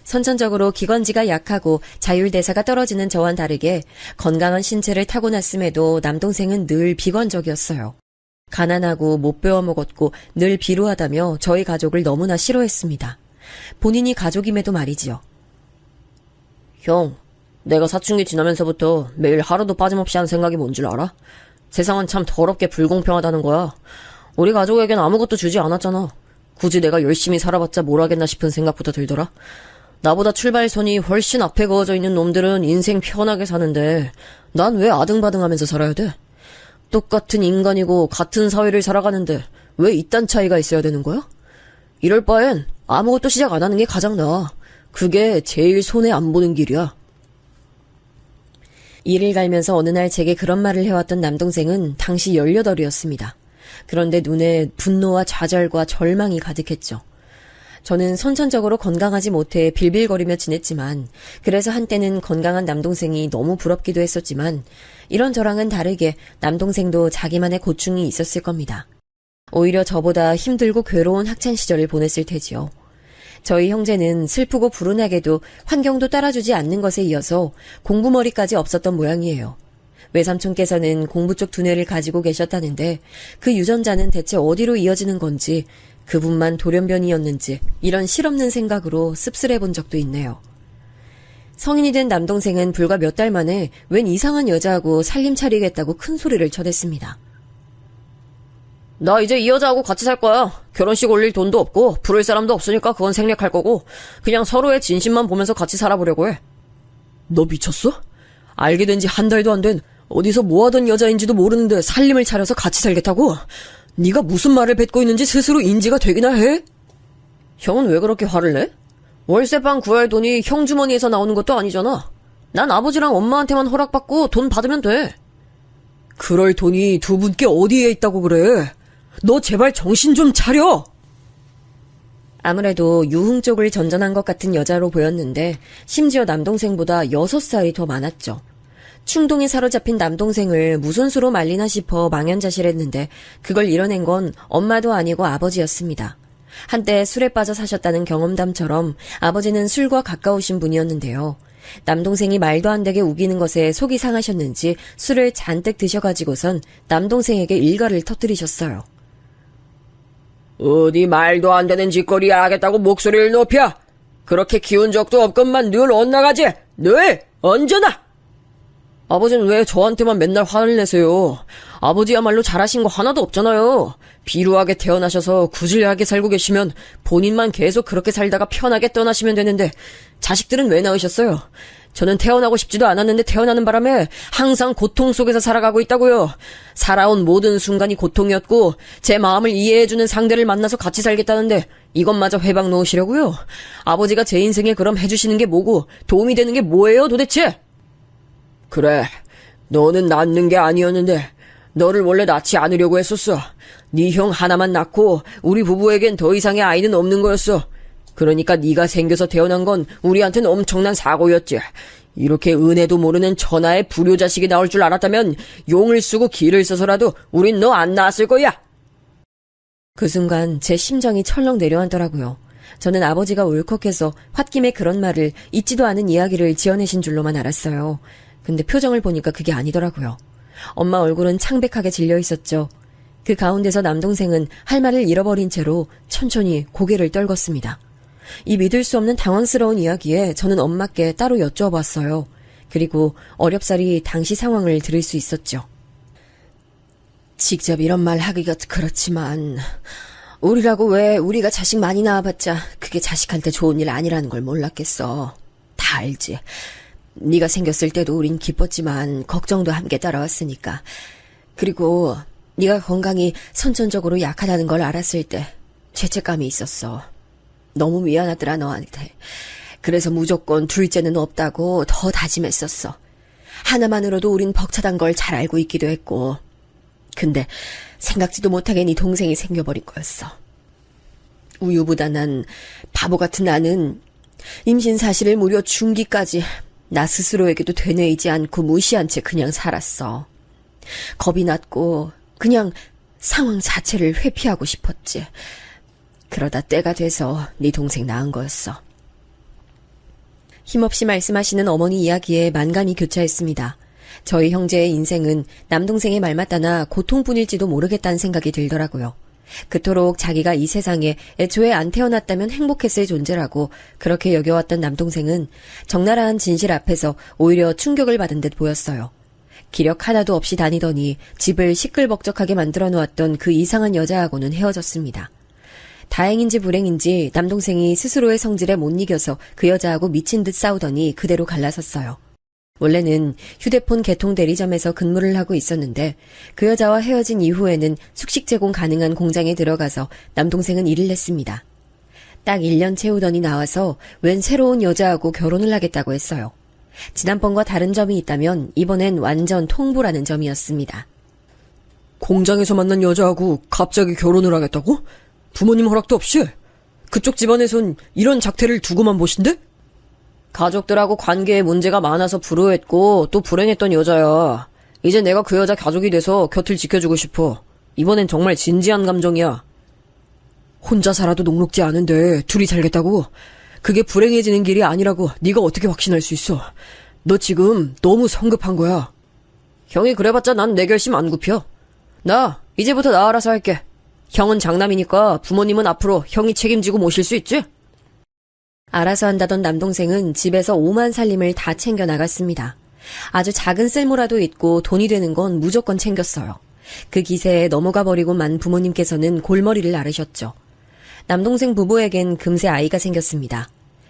선천적으로 기관지가 약하고 자율대사가 떨어지는 저와는 다르게 건강한 신체를 타고났음에도 남동생은 늘 비관적이었어요. 가난하고 못 배워먹었고 늘 비루하다며 저희 가족을 너무나 싫어했습니다. 본인이 가족임에도 말이지요. 형, 내가 사춘기 지나면서부터 매일 하루도 빠짐없이 한 생각이 뭔 줄 알아? 세상은 참 더럽게 불공평하다는 거야. 우리 가족에겐 아무것도 주지 않았잖아. 굳이 내가 열심히 살아봤자 뭘 하겠나 싶은 생각부터 들더라. 나보다 출발선이 훨씬 앞에 그어져 있는 놈들은 인생 편하게 사는데 난 왜 아등바등하면서 살아야 돼? 똑같은 인간이고 같은 사회를 살아가는데 왜 이딴 차이가 있어야 되는 거야? 이럴 바엔 아무것도 시작 안 하는 게 가장 나아. 그게 제일 손해 안 보는 길이야. 이를 갈면서 어느 날 제게 그런 말을 해왔던 남동생은 당시 18이었습니다. 그런데 눈에 분노와 좌절과 절망이 가득했죠. 저는 선천적으로 건강하지 못해 빌빌거리며 지냈지만 그래서 한때는 건강한 남동생이 너무 부럽기도 했었지만 이런 저랑은 다르게 남동생도 자기만의 고충이 있었을 겁니다. 오히려 저보다 힘들고 괴로운 학창시절을 보냈을 테지요. 저희 형제는 슬프고 불운하게도 환경도 따라주지 않는 것에 이어서 공부머리까지 없었던 모양이에요. 외삼촌께서는 공부 쪽 두뇌를 가지고 계셨다는데 그 유전자는 대체 어디로 이어지는 건지 그분만 돌연변이었는지 이런 실없는 생각으로 씁쓸해본 적도 있네요. 성인이 된 남동생은 불과 몇 달 만에 웬 이상한 여자하고 살림 차리겠다고 큰 소리를 쳐댔습니다. 나 이제 이 여자하고 같이 살 거야. 결혼식 올릴 돈도 없고 부를 사람도 없으니까 그건 생략할 거고 그냥 서로의 진심만 보면서 같이 살아보려고 해. 너 미쳤어? 알게 된 지 한 달도 안 된 어디서 뭐하던 여자인지도 모르는데 살림을 차려서 같이 살겠다고? 네가 무슨 말을 뱉고 있는지 스스로 인지가 되기나 해? 형은 왜 그렇게 화를 내? 월세방 구할 돈이 형 주머니에서 나오는 것도 아니잖아. 난 아버지랑 엄마한테만 허락받고 돈 받으면 돼. 그럴 돈이 두 분께 어디에 있다고 그래? 너 제발 정신 좀 차려! 아무래도 유흥 쪽을 전전한 것 같은 여자로 보였는데 심지어 남동생보다 6살이 더 많았죠. 충동에 사로잡힌 남동생을 무슨 수로 말리나 싶어 망연자실했는데 그걸 이뤄낸 건 엄마도 아니고 아버지였습니다. 한때 술에 빠져 사셨다는 경험담처럼 아버지는 술과 가까우신 분이었는데요. 남동생이 말도 안 되게 우기는 것에 속이 상하셨는지 술을 잔뜩 드셔가지고선 남동생에게 일가를 터뜨리셨어요. 어디 말도 안 되는 짓거리 하겠다고 목소리를 높여! 그렇게 키운 적도 없건만 늘 엇나가지! 늘! 언제나! 아버지는 왜 저한테만 맨날 화를 내세요? 아버지야말로 잘하신 거 하나도 없잖아요. 비루하게 태어나셔서 구질하게 살고 계시면 본인만 계속 그렇게 살다가 편하게 떠나시면 되는데 자식들은 왜 낳으셨어요? 저는 태어나고 싶지도 않았는데 태어나는 바람에 항상 고통 속에서 살아가고 있다고요. 살아온 모든 순간이 고통이었고 제 마음을 이해해주는 상대를 만나서 같이 살겠다는데 이것마저 회방 놓으시려고요? 아버지가 제 인생에 그럼 해주시는 게 뭐고 도움이 되는 게 뭐예요 도대체? 그래, 너는 낳는 게 아니었는데 너를 원래 낳지 않으려고 했었어. 네 형 하나만 낳고 우리 부부에겐 더 이상의 아이는 없는 거였어. 그러니까 네가 생겨서 태어난 건 우리한테는 엄청난 사고였지. 이렇게 은혜도 모르는 천하의 불효자식이 나올 줄 알았다면 용을 쓰고 기를 써서라도 우린 너 안 낳았을 거야. 그 순간 제 심장이 철렁 내려앉더라고요. 저는 아버지가 울컥해서 홧김에 그런 말을 잊지도 않은 이야기를 지어내신 줄로만 알았어요. 근데 표정을 보니까 그게 아니더라고요. 엄마 얼굴은 창백하게 질려 있었죠. 그 가운데서 남동생은 할 말을 잃어버린 채로 천천히 고개를 떨궜습니다. 이 믿을 수 없는 당황스러운 이야기에 저는 엄마께 따로 여쭈어봤어요. 그리고 어렵사리 당시 상황을 들을 수 있었죠. 직접 이런 말 하기가 그렇지만 우리라고 왜 우리가 자식 많이 낳아봤자 그게 자식한테 좋은 일 아니라는 걸 몰랐겠어. 다 알지. 네가 생겼을 때도 우린 기뻤지만 걱정도 함께 따라왔으니까. 그리고 네가 건강이 선천적으로 약하다는 걸 알았을 때 죄책감이 있었어. 너무 미안하더라 너한테. 그래서 무조건 둘째는 없다고 더 다짐했었어. 하나만으로도 우린 벅차단 걸 잘 알고 있기도 했고. 근데 생각지도 못하게 네 동생이 생겨버린 거였어. 우유보다 난 바보 같은 나는 임신 사실을 무려 중기까지 나 스스로에게도 되뇌이지 않고 무시한 채 그냥 살았어. 겁이 났고 그냥 상황 자체를 회피하고 싶었지. 그러다 때가 돼서 네 동생 낳은 거였어. 힘없이 말씀하시는 어머니 이야기에 만감이 교차했습니다. 저희 형제의 인생은 남동생의 말 맞다나 고통뿐일지도 모르겠다는 생각이 들더라고요. 그토록 자기가 이 세상에 애초에 안 태어났다면 행복했을 존재라고 그렇게 여겨왔던 남동생은 적나라한 진실 앞에서 오히려 충격을 받은 듯 보였어요. 기력 하나도 없이 다니더니 집을 시끌벅적하게 만들어 놓았던 그 이상한 여자하고는 헤어졌습니다. 다행인지 불행인지 남동생이 스스로의 성질에 못 이겨서 그 여자하고 미친 듯 싸우더니 그대로 갈라섰어요. 원래는 휴대폰 개통 대리점에서 근무를 하고 있었는데 그 여자와 헤어진 이후에는 숙식 제공 가능한 공장에 들어가서 남동생은 일을 했습니다. 딱 1년 채우더니 나와서 웬 새로운 여자하고 결혼을 하겠다고 했어요. 지난번과 다른 점이 있다면 이번엔 완전 통보라는 점이었습니다. 공장에서 만난 여자하고 갑자기 결혼을 하겠다고? 부모님 허락도 없이? 그쪽 집안에선 이런 작태를 두고만 보신대? 가족들하고 관계에 문제가 많아서 불우했고 또 불행했던 여자야. 이제 내가 그 여자 가족이 돼서 곁을 지켜주고 싶어. 이번엔 정말 진지한 감정이야. 혼자 살아도 녹록지 않은데 둘이 살겠다고? 그게 불행해지는 길이 아니라고 네가 어떻게 확신할 수 있어? 너 지금 너무 성급한 거야. 형이 그래봤자 난 내 결심 안 굽혀. 나 이제부터 나 알아서 할게. 형은 장남이니까 부모님은 앞으로 형이 책임지고 모실 수 있지? 알아서 한다던 남동생은 집에서 오만 살림을 다 챙겨 나갔습니다. 아주 작은 쓸모라도 있고 돈이 되는 건 무조건 챙겼어요. 그 기세에 넘어가 버리고 만 부모님께서는 골머리를 앓으셨죠. 남동생 부부에겐 금세 아이가 생겼습니다.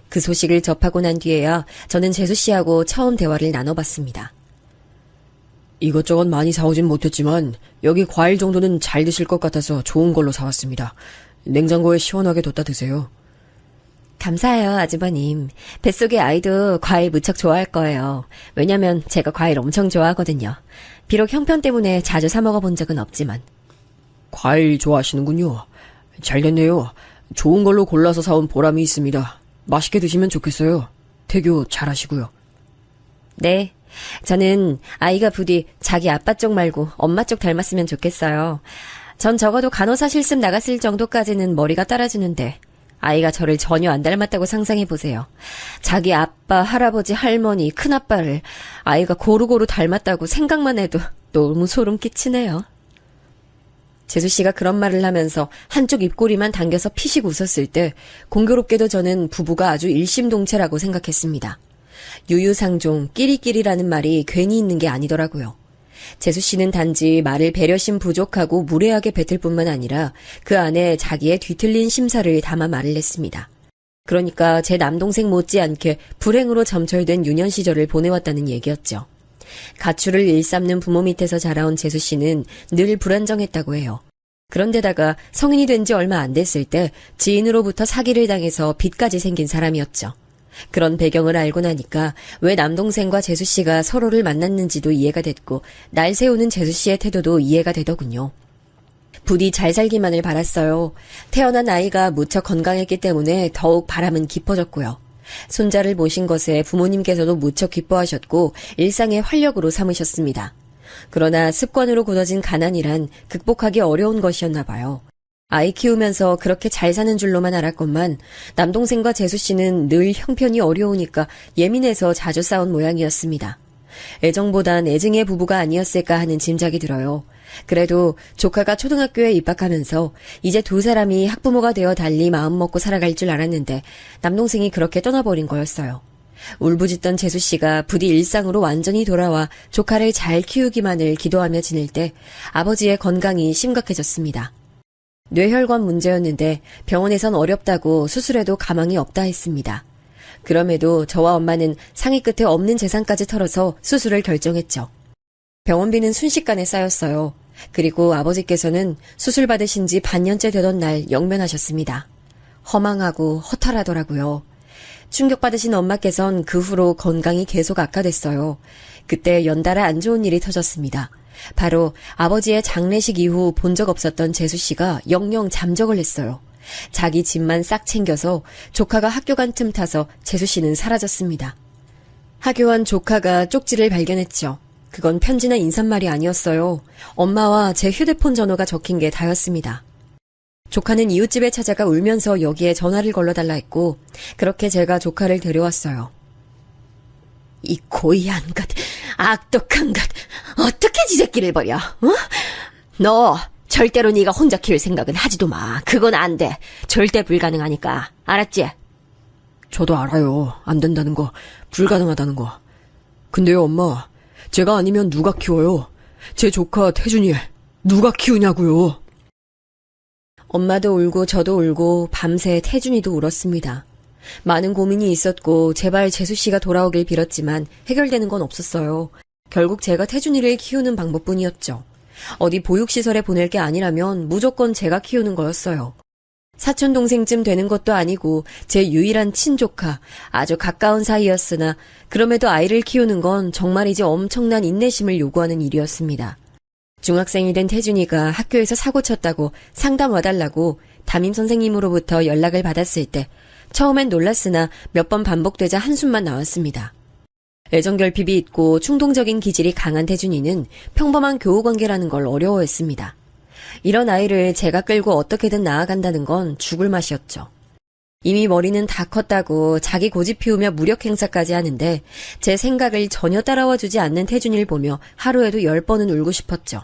그 소식을 접하고 난 뒤에야 저는 재수 씨하고 처음 대화를 나눠봤습니다. 이것저것 많이 사오진 못했지만 여기 과일 정도는 잘 드실 것 같아서 좋은 걸로 사왔습니다. 냉장고에 시원하게 뒀다 드세요. 감사해요, 아주버님. 뱃속의 아이도 과일 무척 좋아할 거예요. 왜냐면 제가 과일 엄청 좋아하거든요. 비록 형편 때문에 자주 사 먹어본 적은 없지만. 과일 좋아하시는군요. 잘 됐네요. 좋은 걸로 골라서 사온 보람이 있습니다. 맛있게 드시면 좋겠어요. 태교 잘하시고요. 네. 저는 아이가 부디 자기 아빠 쪽 말고 엄마 쪽 닮았으면 좋겠어요. 전 적어도 간호사 실습 나갔을 정도까지는 머리가 따라주는데 아이가 저를 전혀 안 닮았다고 상상해보세요. 자기 아빠, 할아버지, 할머니, 큰아빠를 아이가 고루고루 닮았다고 생각만 해도 너무 소름 끼치네요. 재수씨가 그런 말을 하면서 한쪽 입꼬리만 당겨서 피식 웃었을 때 공교롭게도 저는 부부가 아주 일심동체라고 생각했습니다. 유유상종, 끼리끼리라는 말이 괜히 있는 게 아니더라고요. 재수씨는 단지 말을 배려심 부족하고 무례하게 뱉을 뿐만 아니라 그 안에 자기의 뒤틀린 심사를 담아 말을 했습니다. 그러니까 제 남동생 못지않게 불행으로 점철된 유년 시절을 보내왔다는 얘기였죠. 가출을 일삼는 부모 밑에서 자라온 재수씨는 늘 불안정했다고 해요. 그런데다가 성인이 된 지 얼마 안 됐을 때 지인으로부터 사기를 당해서 빚까지 생긴 사람이었죠. 그런 배경을 알고 나니까 왜 남동생과 재수씨가 서로를 만났는지도 이해가 됐고 날 세우는 재수씨의 태도도 이해가 되더군요. 부디 잘 살기만을 바랐어요. 태어난 아이가 무척 건강했기 때문에 더욱 바람은 깊어졌고요. 손자를 모신 것에 부모님께서도 무척 기뻐하셨고 일상의 활력으로 삼으셨습니다. 그러나 습관으로 굳어진 가난이란 극복하기 어려운 것이었나 봐요. 아이 키우면서 그렇게 잘 사는 줄로만 알았건만 남동생과 재수씨는 늘 형편이 어려우니까 예민해서 자주 싸운 모양이었습니다. 애정보단 애증의 부부가 아니었을까 하는 짐작이 들어요. 그래도 조카가 초등학교에 입학하면서 이제 두 사람이 학부모가 되어 달리 마음먹고 살아갈 줄 알았는데 남동생이 그렇게 떠나버린 거였어요. 울부짖던 재수씨가 부디 일상으로 완전히 돌아와 조카를 잘 키우기만을 기도하며 지낼 때 아버지의 건강이 심각해졌습니다. 뇌혈관 문제였는데 병원에선 어렵다고 수술해도 가망이 없다 했습니다. 그럼에도 저와 엄마는 상의 끝에 없는 재산까지 털어서 수술을 결정했죠. 병원비는 순식간에 쌓였어요. 그리고 아버지께서는 수술 받으신 지 반년째 되던 날 영면하셨습니다. 허망하고 허탈하더라고요. 충격받으신 엄마께선 그 후로 건강이 계속 악화됐어요. 그때 연달아 안 좋은 일이 터졌습니다. 바로 아버지의 장례식 이후 본 적 없었던 재수씨가 영영 잠적을 했어요. 자기 집만 싹 챙겨서 조카가 학교 간 틈 타서 재수씨는 사라졌습니다. 하교한 조카가 쪽지를 발견했죠. 그건 편지나 인사말이 아니었어요. 엄마와 제 휴대폰 전화가 적힌 게 다였습니다. 조카는 이웃집에 찾아가 울면서 여기에 전화를 걸러달라 했고 그렇게 제가 조카를 데려왔어요. 이 고의한 것, 악독한 것, 어떻게 지 새끼를 버려? 어? 너 절대로 네가 혼자 키울 생각은 하지도 마. 그건 안 돼. 절대 불가능하니까. 알았지? 저도 알아요. 안 된다는 거, 불가능하다는 거. 근데요, 엄마. 제가 아니면 누가 키워요? 제 조카 태준이 누가 키우냐고요? 엄마도 울고 저도 울고 밤새 태준이도 울었습니다. 많은 고민이 있었고 제발 재수씨가 돌아오길 빌었지만 해결되는 건 없었어요. 결국 제가 태준이를 키우는 방법뿐이었죠. 어디 보육시설에 보낼 게 아니라면 무조건 제가 키우는 거였어요. 사촌동생쯤 되는 것도 아니고 제 유일한 친조카, 아주 가까운 사이였으나 그럼에도 아이를 키우는 건 정말이지 엄청난 인내심을 요구하는 일이었습니다. 중학생이 된 태준이가 학교에서 사고 쳤다고 상담 와달라고 담임선생님으로부터 연락을 받았을 때 처음엔 놀랐으나 몇 번 반복되자 한숨만 나왔습니다. 애정결핍이 있고 충동적인 기질이 강한 태준이는 평범한 교우관계라는 걸 어려워했습니다. 이런 아이를 제가 끌고 어떻게든 나아간다는 건 죽을 맛이었죠. 이미 머리는 다 컸다고 자기 고집 피우며 무력 행사까지 하는데 제 생각을 전혀 따라와주지 않는 태준이를 보며 하루에도 10번은 울고 싶었죠.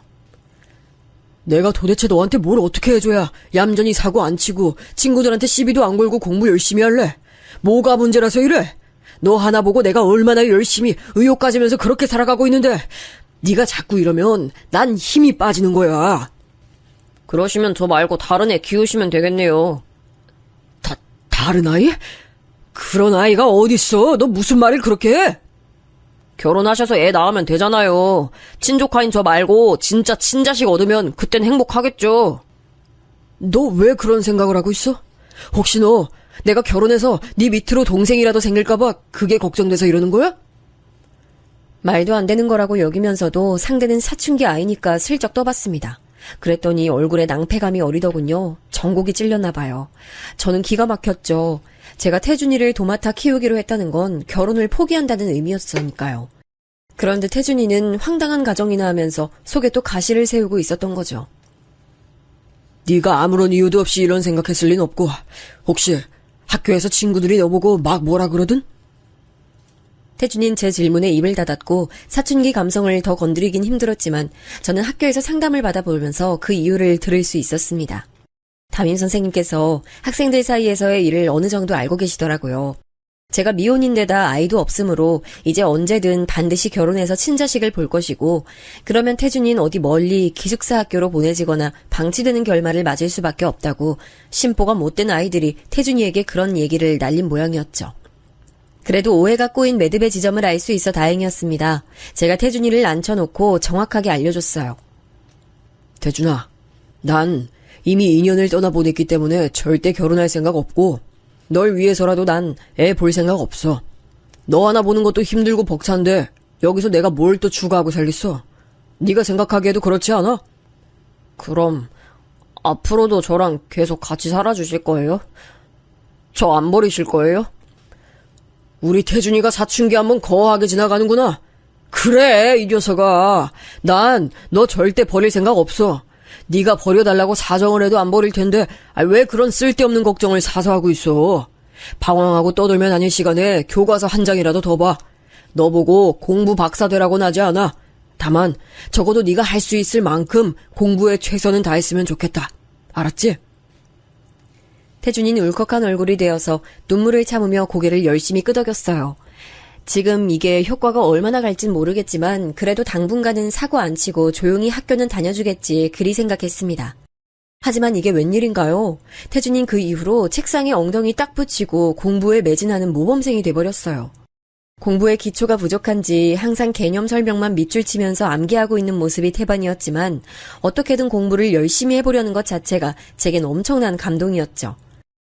내가 도대체 너한테 뭘 어떻게 해줘야 얌전히 사고 안 치고 친구들한테 시비도 안 걸고 공부 열심히 할래? 뭐가 문제라서 이래? 너 하나 보고 내가 얼마나 열심히 의욕 가지면서 그렇게 살아가고 있는데 네가 자꾸 이러면 난 힘이 빠지는 거야. 그러시면 저 말고 다른 애 키우시면 되겠네요. 다른 아이? 그런 아이가 어딨어? 너 무슨 말을 그렇게 해? 결혼하셔서 애 낳으면 되잖아요. 친조카인 저 말고 진짜 친자식 얻으면 그땐 행복하겠죠. 너 왜 그런 생각을 하고 있어? 혹시 너 내가 결혼해서 네 밑으로 동생이라도 생길까봐 그게 걱정돼서 이러는 거야? 말도 안 되는 거라고 여기면서도 상대는 사춘기 아이니까 슬쩍 떠봤습니다. 그랬더니 얼굴에 낭패감이 어리더군요. 전곡이 찔렸나 봐요. 저는 기가 막혔죠. 제가 태준이를 도맡아 키우기로 했다는 건 결혼을 포기한다는 의미였으니까요. 그런데 태준이는 황당한 가정이나 하면서 속에 또 가시를 세우고 있었던 거죠. 네가 아무런 이유도 없이 이런 생각했을 린 없고 혹시 학교에서 친구들이 너보고 막 뭐라 그러든? 태준이는 제 질문에 입을 닫았고 사춘기 감성을 더 건드리긴 힘들었지만 저는 학교에서 상담을 받아보면서 그 이유를 들을 수 있었습니다. 담임 선생님께서 학생들 사이에서의 일을 어느 정도 알고 계시더라고요. 제가 미혼인데다 아이도 없으므로 이제 언제든 반드시 결혼해서 친자식을 볼 것이고 그러면 태준이는 어디 멀리 기숙사 학교로 보내지거나 방치되는 결말을 맞을 수밖에 없다고 심보가 못된 아이들이 태준이에게 그런 얘기를 날린 모양이었죠. 그래도 오해가 꼬인 매듭의 지점을 알 수 있어 다행이었습니다. 제가 태준이를 앉혀놓고 정확하게 알려줬어요. 태준아, 난 이미 2년을 떠나보냈기 때문에 절대 결혼할 생각 없고 널 위해서라도 난 애 볼 생각 없어. 너 하나 보는 것도 힘들고 벅찬데 여기서 내가 뭘 또 추가하고 살겠어? 네가 생각하기에도 그렇지 않아? 그럼 앞으로도 저랑 계속 같이 살아주실 거예요? 저 안 버리실 거예요? 우리 태준이가 사춘기 한번 거하게 지나가는구나. 그래, 이 녀석아. 난 너 절대 버릴 생각 없어. 네가 버려달라고 사정을 해도 안 버릴 텐데 왜 그런 쓸데없는 걱정을 사서 하고 있어. 방황하고 떠들면 아닐 시간에 교과서 한 장이라도 더 봐. 너 보고 공부 박사 되라고는 하지 않아. 다만 적어도 네가 할 수 있을 만큼 공부에 최선은 다했으면 좋겠다. 알았지? 태준이는 울컥한 얼굴이 되어서 눈물을 참으며 고개를 열심히 끄덕였어요. 지금 이게 효과가 얼마나 갈진 모르겠지만 그래도 당분간은 사고 안 치고 조용히 학교는 다녀주겠지 그리 생각했습니다. 하지만 이게 웬일인가요? 태준이는 그 이후로 책상에 엉덩이 딱 붙이고 공부에 매진하는 모범생이 돼버렸어요. 공부에 기초가 부족한지 항상 개념 설명만 밑줄 치면서 암기하고 있는 모습이 태반이었지만 어떻게든 공부를 열심히 해보려는 것 자체가 제겐 엄청난 감동이었죠.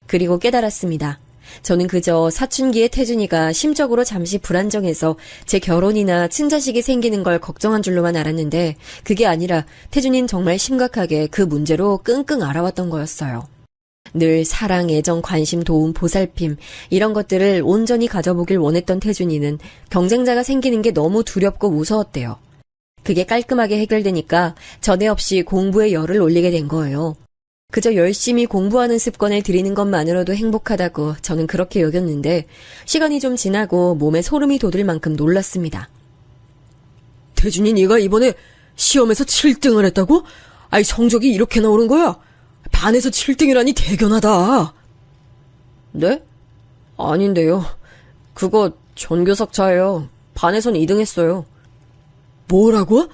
그리고 깨달았습니다. 저는 그저 사춘기의 태준이가 심적으로 잠시 불안정해서 제 결혼이나 친자식이 생기는 걸 걱정한 줄로만 알았는데 그게 아니라 태준이는 정말 심각하게 그 문제로 끙끙 앓아왔던 거였어요. 늘 사랑, 애정, 관심, 도움, 보살핌 이런 것들을 온전히 가져보길 원했던 태준이는 경쟁자가 생기는 게 너무 두렵고 무서웠대요. 그게 깔끔하게 해결되니까 전에 없이 공부에 열을 올리게 된 거예요. 그저 열심히 공부하는 습관을 들이는 것만으로도 행복하다고 저는 그렇게 여겼는데 시간이 좀 지나고 몸에 소름이 돋을 만큼 놀랐습니다. 태준이 네가 이번에 시험에서 7등을 했다고? 아이 성적이 이렇게 나오는 거야? 반에서 7등이라니 대견하다. 네? 아닌데요. 그거 전교석차예요. 반에선 2등 했어요. 뭐라고?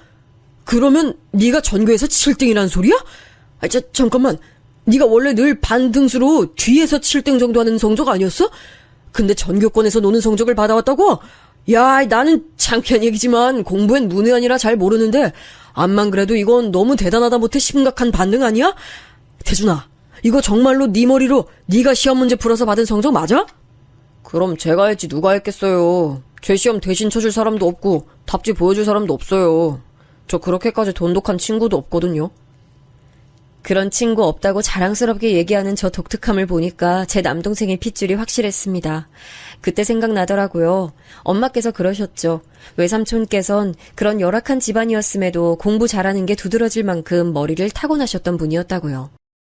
그러면 네가 전교에서 7등이란 소리야? 잠깐만. 네가 원래 늘 반등수로 뒤에서 7등 정도 하는 성적 아니었어? 근데 전교권에서 노는 성적을 받아왔다고? 야, 나는 창피한 얘기지만 공부엔 문외한이라 잘 모르는데 암만 그래도 이건 너무 대단하다 못해 심각한 반등 아니야? 태준아, 이거 정말로 네 머리로 네가 시험 문제 풀어서 받은 성적 맞아? 그럼 제가 했지 누가 했겠어요. 제 시험 대신 쳐줄 사람도 없고 답지 보여줄 사람도 없어요. 저 그렇게까지 돈독한 친구도 없거든요. 그런 친구 없다고 자랑스럽게 얘기하는 저 독특함을 보니까 제 남동생의 핏줄이 확실했습니다. 그때 생각나더라고요. 엄마께서 그러셨죠. 외삼촌께선 그런 열악한 집안이었음에도 공부 잘하는 게 두드러질 만큼 머리를 타고나셨던 분이었다고요.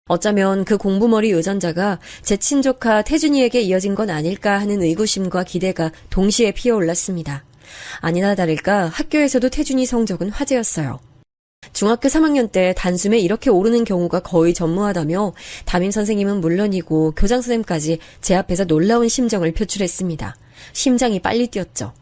어쩌면 그 공부머리 유전자가 제 친조카 태준이에게 이어진 건 아닐까 하는 의구심과 기대가 동시에 피어올랐습니다. 아니나 다를까 학교에서도 태준이 성적은 화제였어요. 중학교 3학년 때 단숨에 이렇게 오르는 경우가 거의 전무하다며 담임 선생님은 물론이고 교장 선생님까지 제 앞에서 놀라운 심정을 표출했습니다. 심장이 빨리 뛰었죠.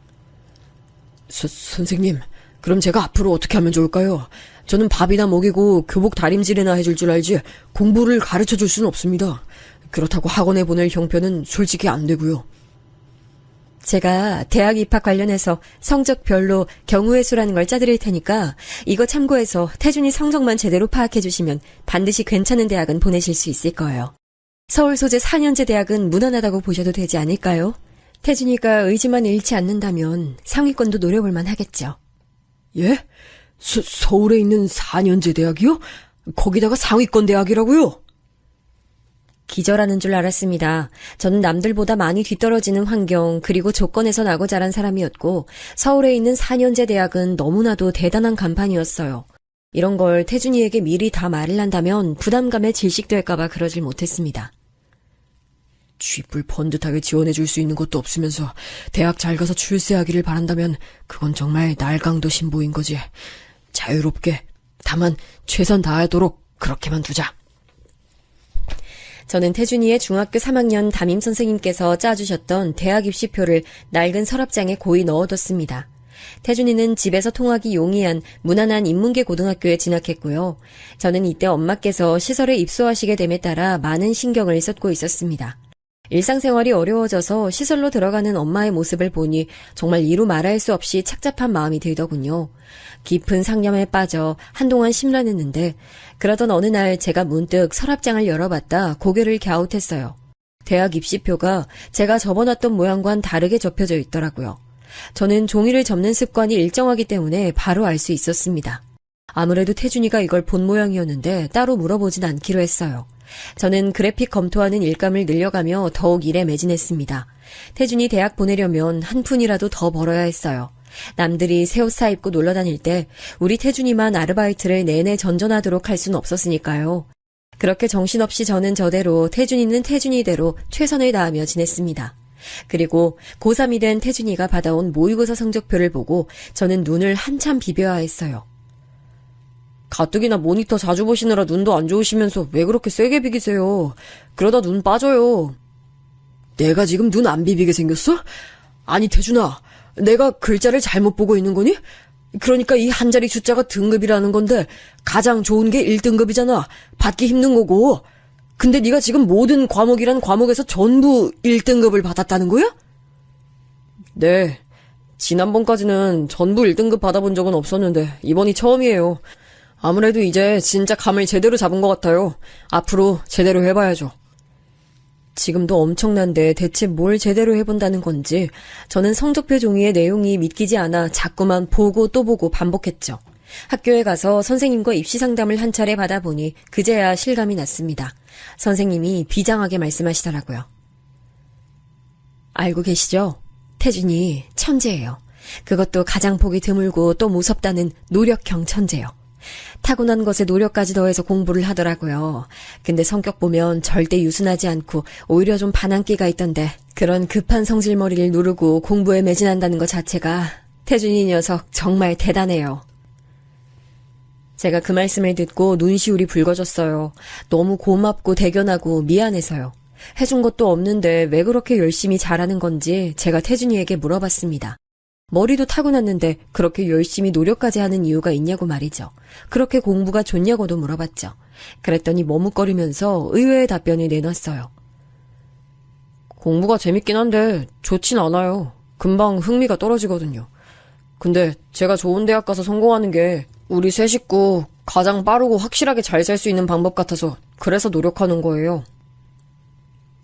선생님, 그럼 제가 앞으로 어떻게 하면 좋을까요? 저는 밥이나 먹이고 교복 다림질이나 해줄 줄 알지 공부를 가르쳐줄 수는 없습니다. 그렇다고 학원에 보낼 형편은 솔직히 안 되고요. 제가 대학 입학 관련해서 성적별로 경우의 수라는 걸 짜드릴 테니까 이거 참고해서 태준이 성적만 제대로 파악해 주시면 반드시 괜찮은 대학은 보내실 수 있을 거예요. 서울 소재 4년제 대학은 무난하다고 보셔도 되지 않을까요? 태준이가 의지만 잃지 않는다면 상위권도 노려볼 만 하겠죠. 예? 서울에 있는 4년제 대학이요? 거기다가 상위권 대학이라고요? 기절하는 줄 알았습니다. 저는 남들보다 많이 뒤떨어지는 환경 그리고 조건에서 나고 자란 사람이었고 서울에 있는 4년제 대학은 너무나도 대단한 간판이었어요. 이런 걸 태준이에게 미리 다 말을 한다면 부담감에 질식될까봐 그러질 못했습니다. 쥐뿔 번듯하게 지원해줄 수 있는 것도 없으면서 대학 잘 가서 출세하기를 바란다면 그건 정말 날강도 신보인 거지. 자유롭게, 다만 최선 다하도록 그렇게만 두자. 저는 태준이의 중학교 3학년 담임 선생님께서 짜주셨던 대학 입시표를 낡은 서랍장에 고이 넣어뒀습니다. 태준이는 집에서 통하기 용이한 무난한 인문계 고등학교에 진학했고요. 저는 이때 엄마께서 시설에 입소하시게 됨에 따라 많은 신경을 썼고 있었습니다. 일상생활이 어려워져서 시설로 들어가는 엄마의 모습을 보니 정말 이루 말할 수 없이 착잡한 마음이 들더군요. 깊은 상념에 빠져 한동안 심란했는데 그러던 어느 날 제가 문득 서랍장을 열어봤다 고개를 갸웃했어요. 대학 입시표가 제가 접어놨던 모양과는 다르게 접혀져 있더라고요. 저는 종이를 접는 습관이 일정하기 때문에 바로 알 수 있었습니다. 아무래도 태준이가 이걸 본 모양이었는데 따로 물어보진 않기로 했어요. 저는 그래픽 검토하는 일감을 늘려가며 더욱 일에 매진했습니다. 태준이 대학 보내려면 한 푼이라도 더 벌어야 했어요. 남들이 새 옷 사입고 놀러 다닐 때 우리 태준이만 아르바이트를 내내 전전하도록 할 수는 없었으니까요. 그렇게 정신없이 저는 저대로 태준이는 태준이대로 최선을 다하며 지냈습니다. 그리고 고3이 된 태준이가 받아온 모의고사 성적표를 보고 저는 눈을 한참 비벼야 했어요. 가뜩이나 모니터 자주 보시느라 눈도 안 좋으시면서 왜 그렇게 세게 비기세요? 그러다 눈 빠져요. 내가 지금 눈 안 비비게 생겼어? 아니 태준아, 내가 글자를 잘못 보고 있는 거니? 그러니까 이 한 자리 숫자가 등급이라는 건데 가장 좋은 게 1등급이잖아. 받기 힘든 거고. 근데 네가 지금 모든 과목이란 과목에서 전부 1등급을 받았다는 거야? 네. 지난번까지는 전부 1등급 받아본 적은 없었는데 이번이 처음이에요. 아무래도 이제 진짜 감을 제대로 잡은 것 같아요. 앞으로 제대로 해봐야죠. 지금도 엄청난데 대체 뭘 제대로 해본다는 건지 저는 성적표 종이의 내용이 믿기지 않아 자꾸만 보고 또 보고 반복했죠. 학교에 가서 선생님과 입시 상담을 한 차례 받아보니 그제야 실감이 났습니다. 선생님이 비장하게 말씀하시더라고요. 알고 계시죠? 태준이 천재예요. 그것도 가장 보기 드물고 또 무섭다는 노력형 천재요. 타고난 것에 노력까지 더해서 공부를 하더라고요. 근데 성격 보면 절대 유순하지 않고 오히려 좀 반항기가 있던데 그런 급한 성질머리를 누르고 공부에 매진한다는 것 자체가 태준이 녀석 정말 대단해요. 제가 그 말씀을 듣고 눈시울이 붉어졌어요. 너무 고맙고 대견하고 미안해서요. 해준 것도 없는데 왜 그렇게 열심히 잘하는 건지 제가 태준이에게 물어봤습니다. 머리도 타고났는데 그렇게 열심히 노력까지 하는 이유가 있냐고 말이죠. 그렇게 공부가 좋냐고도 물어봤죠. 그랬더니 머뭇거리면서 의외의 답변을 내놨어요. 공부가 재밌긴 한데 좋진 않아요. 금방 흥미가 떨어지거든요. 근데 제가 좋은 대학 가서 성공하는 게 우리 세 식구 가장 빠르고 확실하게 잘 살 수 있는 방법 같아서 그래서 노력하는 거예요.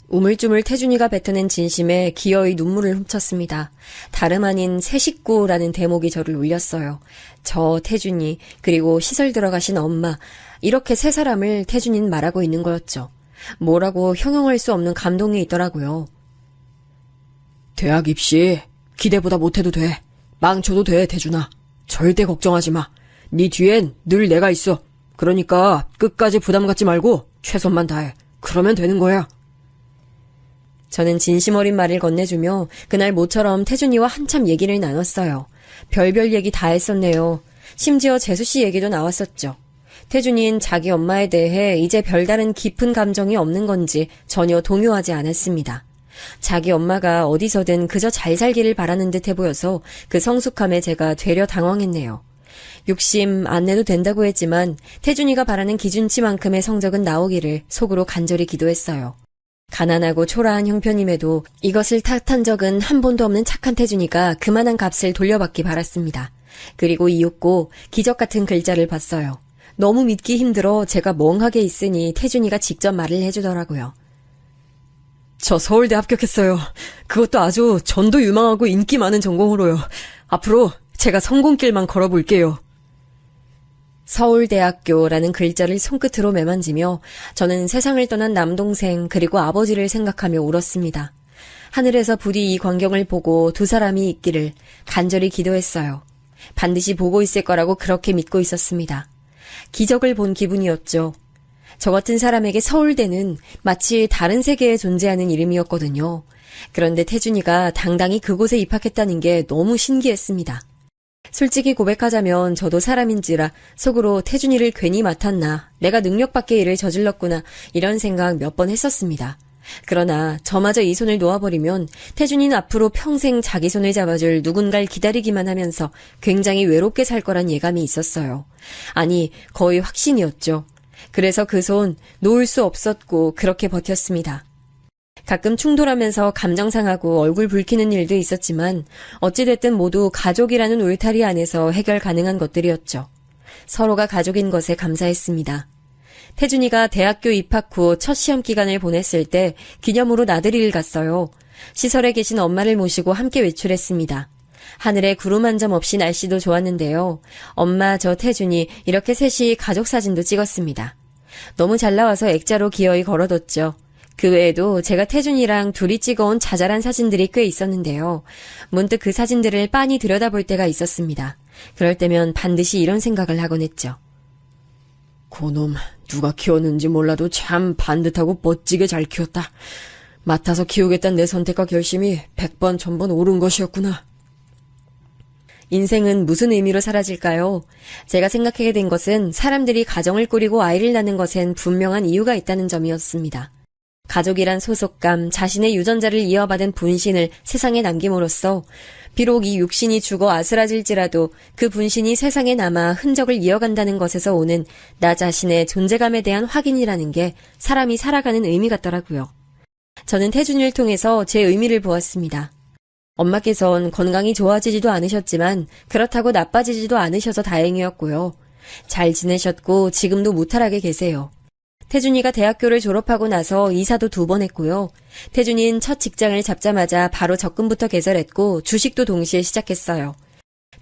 우물쭈물 태준이가 뱉어낸 진심에 기어이 눈물을 훔쳤습니다. 다름 아닌 새 식구라는 대목이 저를 울렸어요. 저 태준이 그리고 시설 들어가신 엄마 이렇게 세 사람을 태준이는 말하고 있는 거였죠. 뭐라고 형용할 수 없는 감동이 있더라고요. 대학 입시 기대보다 못해도 돼. 망쳐도 돼 태준아. 절대 걱정하지 마. 네 뒤엔 늘 내가 있어. 그러니까 끝까지 부담 갖지 말고 최선만 다해. 그러면 되는 거야. 저는 진심 어린 말을 건네주며 그날 모처럼 태준이와 한참 얘기를 나눴어요. 별별 얘기 다 했었네요. 심지어 재수씨 얘기도 나왔었죠. 태준이는 자기 엄마에 대해 이제 별다른 깊은 감정이 없는 건지 전혀 동요하지 않았습니다. 자기 엄마가 어디서든 그저 잘 살기를 바라는 듯해 보여서 그 성숙함에 제가 되려 당황했네요. 욕심 안 내도 된다고 했지만 태준이가 바라는 기준치만큼의 성적은 나오기를 속으로 간절히 기도했어요. 가난하고 초라한 형편임에도 이것을 탓한 적은 한 번도 없는 착한 태준이가 그만한 값을 돌려받기 바랐습니다. 그리고 이윽고 기적 같은 글자를 봤어요. 너무 믿기 힘들어 제가 멍하게 있으니 태준이가 직접 말을 해주더라고요. 저 서울대 합격했어요. 그것도 아주 전도 유망하고 인기 많은 전공으로요. 앞으로 제가 성공길만 걸어볼게요. 서울대학교라는 글자를 손끝으로 매만지며 저는 세상을 떠난 남동생 그리고 아버지를 생각하며 울었습니다. 하늘에서 부디 이 광경을 보고 두 사람이 있기를 간절히 기도했어요. 반드시 보고 있을 거라고 그렇게 믿고 있었습니다. 기적을 본 기분이었죠. 저 같은 사람에게 서울대는 마치 다른 세계에 존재하는 이름이었거든요. 그런데 태준이가 당당히 그곳에 입학했다는 게 너무 신기했습니다. 솔직히 고백하자면 저도 사람인지라 속으로 태준이를 괜히 맡았나, 내가 능력 밖의 일을 저질렀구나 이런 생각 몇 번 했었습니다. 그러나 저마저 이 손을 놓아버리면 태준이는 앞으로 평생 자기 손을 잡아줄 누군가를 기다리기만 하면서 굉장히 외롭게 살 거란 예감이 있었어요. 아니, 거의 확신이었죠. 그래서 그 손 놓을 수 없었고 그렇게 버텼습니다. 가끔 충돌하면서 감정 상하고 얼굴 붉히는 일도 있었지만 어찌됐든 모두 가족이라는 울타리 안에서 해결 가능한 것들이었죠. 서로가 가족인 것에 감사했습니다. 태준이가 대학교 입학 후 첫 시험 기간을 보냈을 때 기념으로 나들이를 갔어요. 시설에 계신 엄마를 모시고 함께 외출했습니다. 하늘에 구름 한 점 없이 날씨도 좋았는데요. 엄마, 저 태준이 이렇게 셋이 가족 사진도 찍었습니다. 너무 잘 나와서 액자로 기어이 걸어뒀죠. 그 외에도 제가 태준이랑 둘이 찍어온 자잘한 사진들이 꽤 있었는데요. 문득 그 사진들을 빤히 들여다볼 때가 있었습니다. 그럴 때면 반드시 이런 생각을 하곤 했죠. 그놈 누가 키웠는지 몰라도 참 반듯하고 멋지게 잘 키웠다. 맡아서 키우겠다는 내 선택과 결심이 100번 1000번 옳은 것이었구나. 인생은 무슨 의미로 사라질까요? 제가 생각하게 된 것은 사람들이 가정을 꾸리고 아이를 낳는 것엔 분명한 이유가 있다는 점이었습니다. 가족이란 소속감, 자신의 유전자를 이어받은 분신을 세상에 남김으로써 비록 이 육신이 죽어 아스라질지라도 그 분신이 세상에 남아 흔적을 이어간다는 것에서 오는 나 자신의 존재감에 대한 확인이라는 게 사람이 살아가는 의미 같더라고요. 저는 태준이를 통해서 제 의미를 보았습니다. 엄마께선 건강이 좋아지지도 않으셨지만 그렇다고 나빠지지도 않으셔서 다행이었고요. 잘 지내셨고 지금도 무탈하게 계세요. 태준이가 대학교를 졸업하고 나서 이사도 2번 했고요. 태준이는 첫 직장을 잡자마자 바로 적금부터 개설했고 주식도 동시에 시작했어요.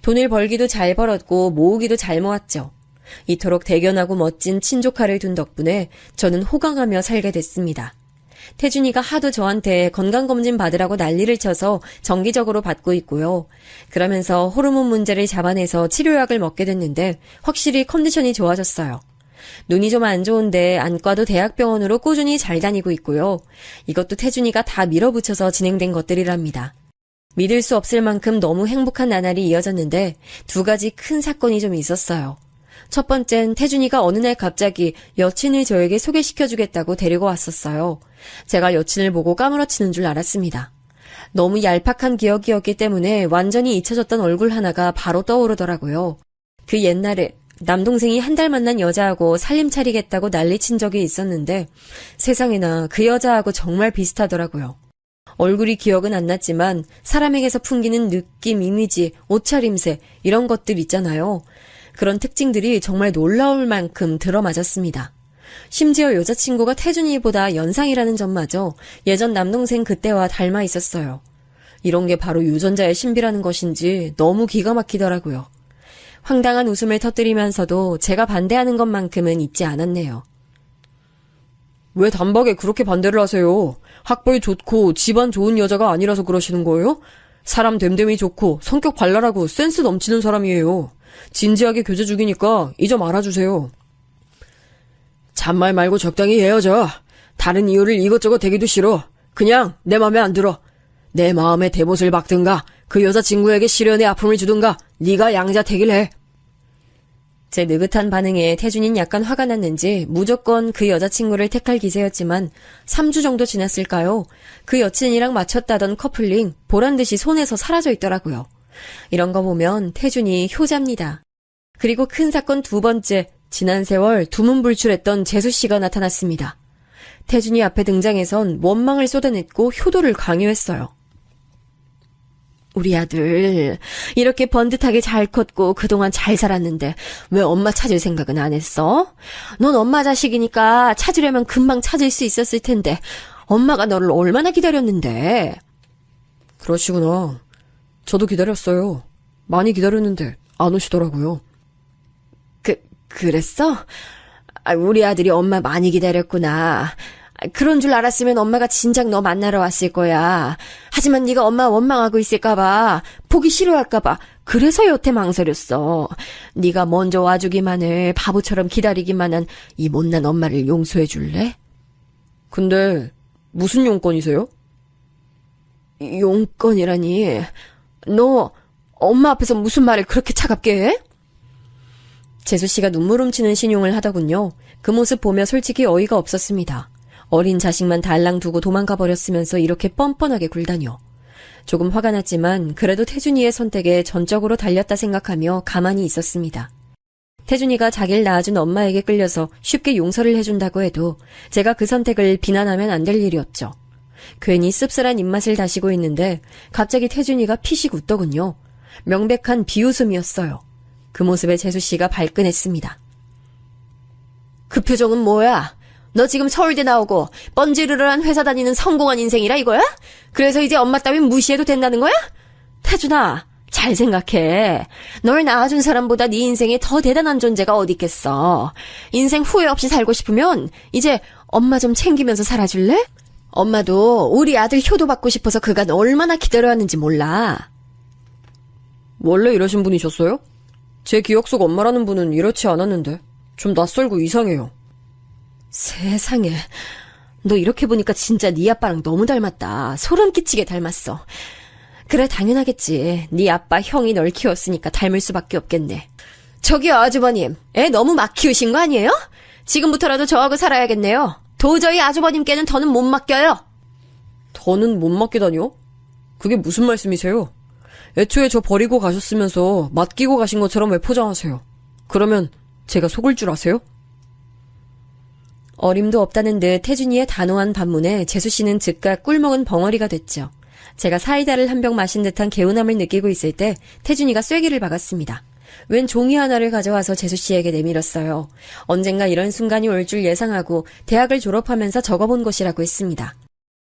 돈을 벌기도 잘 벌었고 모으기도 잘 모았죠. 이토록 대견하고 멋진 친조카를 둔 덕분에 저는 호강하며 살게 됐습니다. 태준이가 하도 저한테 건강검진 받으라고 난리를 쳐서 정기적으로 받고 있고요. 그러면서 호르몬 문제를 잡아내서 치료약을 먹게 됐는데 확실히 컨디션이 좋아졌어요. 눈이 좀 안 좋은데 안과도 대학병원으로 꾸준히 잘 다니고 있고요. 이것도 태준이가 다 밀어붙여서 진행된 것들이랍니다. 믿을 수 없을 만큼 너무 행복한 나날이 이어졌는데 2가지 큰 사건이 좀 있었어요. 첫 번째는 태준이가 어느 날 갑자기 여친을 저에게 소개시켜주겠다고 데리고 왔었어요. 제가 여친을 보고 까무러치는 줄 알았습니다. 너무 얄팍한 기억이었기 때문에 완전히 잊혀졌던 얼굴 하나가 바로 떠오르더라고요. 그 옛날에 남동생이 한 달 만난 여자하고 살림 차리겠다고 난리친 적이 있었는데 세상에나 그 여자하고 정말 비슷하더라고요. 얼굴이 기억은 안 났지만 사람에게서 풍기는 느낌, 이미지, 옷차림새 이런 것들 있잖아요. 그런 특징들이 정말 놀라울 만큼 들어맞았습니다. 심지어 여자친구가 태준이보다 연상이라는 점마저 예전 남동생 그때와 닮아 있었어요. 이런 게 바로 유전자의 신비라는 것인지 너무 기가 막히더라고요. 황당한 웃음을 터뜨리면서도 제가 반대하는 것만큼은 잊지 않았네요. 왜 단박에 그렇게 반대를 하세요? 학벌 좋고 집안 좋은 여자가 아니라서 그러시는 거예요? 사람 됨됨이 좋고 성격 발랄하고 센스 넘치는 사람이에요. 진지하게 교제 중이니까 이 점 알아주세요. 잔말 말고 적당히 헤어져. 다른 이유를 이것저것 대기도 싫어. 그냥 내 맘에 안 들어. 내 마음에 대못을 박든가 그 여자친구에게 시련의 아픔을 주든가 네가 양자택일 해. 제 느긋한 반응에 태준이는 약간 화가 났는지 무조건 그 여자친구를 택할 기세였지만 3주 정도 지났을까요? 그 여친이랑 맞췄다던 커플링 보란듯이 손에서 사라져 있더라고요. 이런 거 보면 태준이 효자입니다. 그리고 큰 사건 2번째, 지난 세월 두문불출했던 재수씨가 나타났습니다. 태준이 앞에 등장해선 원망을 쏟아냈고 효도를 강요했어요. 우리 아들 이렇게 번듯하게 잘 컸고 그동안 잘 살았는데 왜 엄마 찾을 생각은 안 했어? 넌 엄마 자식이니까 찾으려면 금방 찾을 수 있었을 텐데 엄마가 너를 얼마나 기다렸는데. 그러시구나. 저도 기다렸어요. 많이 기다렸는데 안 오시더라고요. 그랬어? 우리 아들이 엄마 많이 기다렸구나. 그런 줄 알았으면 엄마가 진작 너 만나러 왔을 거야. 하지만 네가 엄마 원망하고 있을까봐, 보기 싫어할까봐, 그래서 여태 망설였어. 네가 먼저 와주기만을 바보처럼 기다리기만 한 이 못난 엄마를 용서해 줄래? 근데 무슨 용건이세요? 용건이라니. 너 엄마 앞에서 무슨 말을 그렇게 차갑게 해? 재수 씨가 눈물 훔치는 신용을 하더군요. 그 모습 보며 솔직히 어이가 없었습니다. 어린 자식만 달랑 두고 도망가 버렸으면서 이렇게 뻔뻔하게 굴다녀. 조금 화가 났지만 그래도 태준이의 선택에 전적으로 달렸다 생각하며 가만히 있었습니다. 태준이가 자기를 낳아준 엄마에게 끌려서 쉽게 용서를 해준다고 해도 제가 그 선택을 비난하면 안 될 일이었죠. 괜히 씁쓸한 입맛을 다시고 있는데 갑자기 태준이가 피식 웃더군요. 명백한 비웃음이었어요. 그 모습에 재수씨가 발끈했습니다. 그 표정은 뭐야? 너 지금 서울대 나오고 뻔지르르한 회사 다니는 성공한 인생이라 이거야? 그래서 이제 엄마 따윈 무시해도 된다는 거야? 태준아, 잘 생각해. 널 낳아준 사람보다 네 인생에 더 대단한 존재가 어디 있겠어. 인생 후회 없이 살고 싶으면 이제 엄마 좀 챙기면서 살아줄래? 엄마도 우리 아들 효도받고 싶어서 그간 얼마나 기다려왔는지 몰라. 원래 이러신 분이셨어요? 제 기억 속 엄마라는 분은 이렇지 않았는데 좀 낯설고 이상해요. 세상에, 너 이렇게 보니까 진짜 네 아빠랑 너무 닮았다. 소름 끼치게 닮았어. 그래, 당연하겠지. 네 아빠, 형이 널 키웠으니까 닮을 수밖에 없겠네. 저기요, 아주버님. 애 너무 막 키우신 거 아니에요? 지금부터라도 저하고 살아야겠네요. 도저히 아주버님께는 더는 못 맡겨요. 더는 못 맡기다뇨? 그게 무슨 말씀이세요? 애초에 저 버리고 가셨으면서 맡기고 가신 것처럼 왜 포장하세요? 그러면 제가 속을 줄 아세요? 어림도 없다는 듯 태준이의 단호한 반문에 재수씨는 즉각 꿀먹은 벙어리가 됐죠. 제가 사이다를 한 병 마신 듯한 개운함을 느끼고 있을 때 태준이가 쐐기를 박았습니다. 웬 종이 하나를 가져와서 재수씨에게 내밀었어요. 언젠가 이런 순간이 올 줄 예상하고 대학을 졸업하면서 적어본 것이라고 했습니다.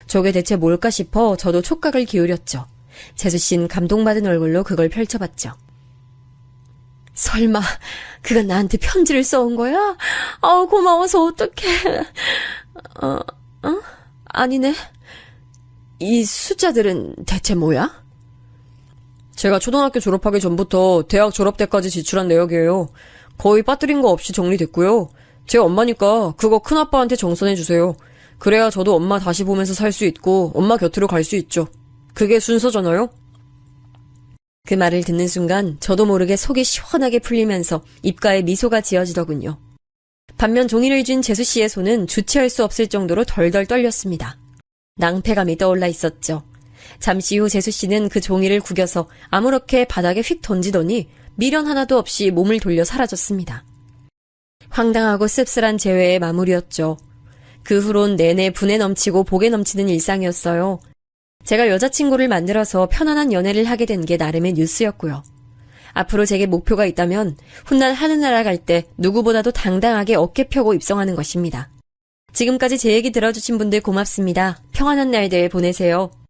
저게 대체 뭘까 싶어 저도 촉각을 기울였죠. 재수씨는 감동받은 얼굴로 그걸 펼쳐봤죠. 설마 그가 나한테 편지를 써온 거야? 고마워서 어떡해. 아니네. 이 숫자들은 대체 뭐야? 제가 초등학교 졸업하기 전부터 대학 졸업 때까지 지출한 내역이에요. 거의 빠뜨린 거 없이 정리됐고요. 제 엄마니까 그거 큰아빠한테 정선해주세요. 그래야 저도 엄마 다시 보면서 살 수 있고 엄마 곁으로 갈 수 있죠. 그게 순서잖아요. 그 말을 듣는 순간 저도 모르게 속이 시원하게 풀리면서 입가에 미소가 지어지더군요. 반면 종이를 쥔 재수씨의 손은 주체할 수 없을 정도로 덜덜 떨렸습니다. 낭패감이 떠올라 있었죠. 잠시 후 재수씨는 그 종이를 구겨서 아무렇게 바닥에 휙 던지더니 미련 하나도 없이 몸을 돌려 사라졌습니다. 황당하고 씁쓸한 재회의 마무리였죠. 그 후론 내내 분에 넘치고 복에 넘치는 일상이었어요. 제가 여자친구를 만들어서 편안한 연애를 하게 된 게 나름의 뉴스였고요. 앞으로 제게 목표가 있다면 훗날 하늘나라 갈 때 누구보다도 당당하게 어깨 펴고 입성하는 것입니다. 지금까지 제 얘기 들어주신 분들 고맙습니다. 평안한 날들 보내세요.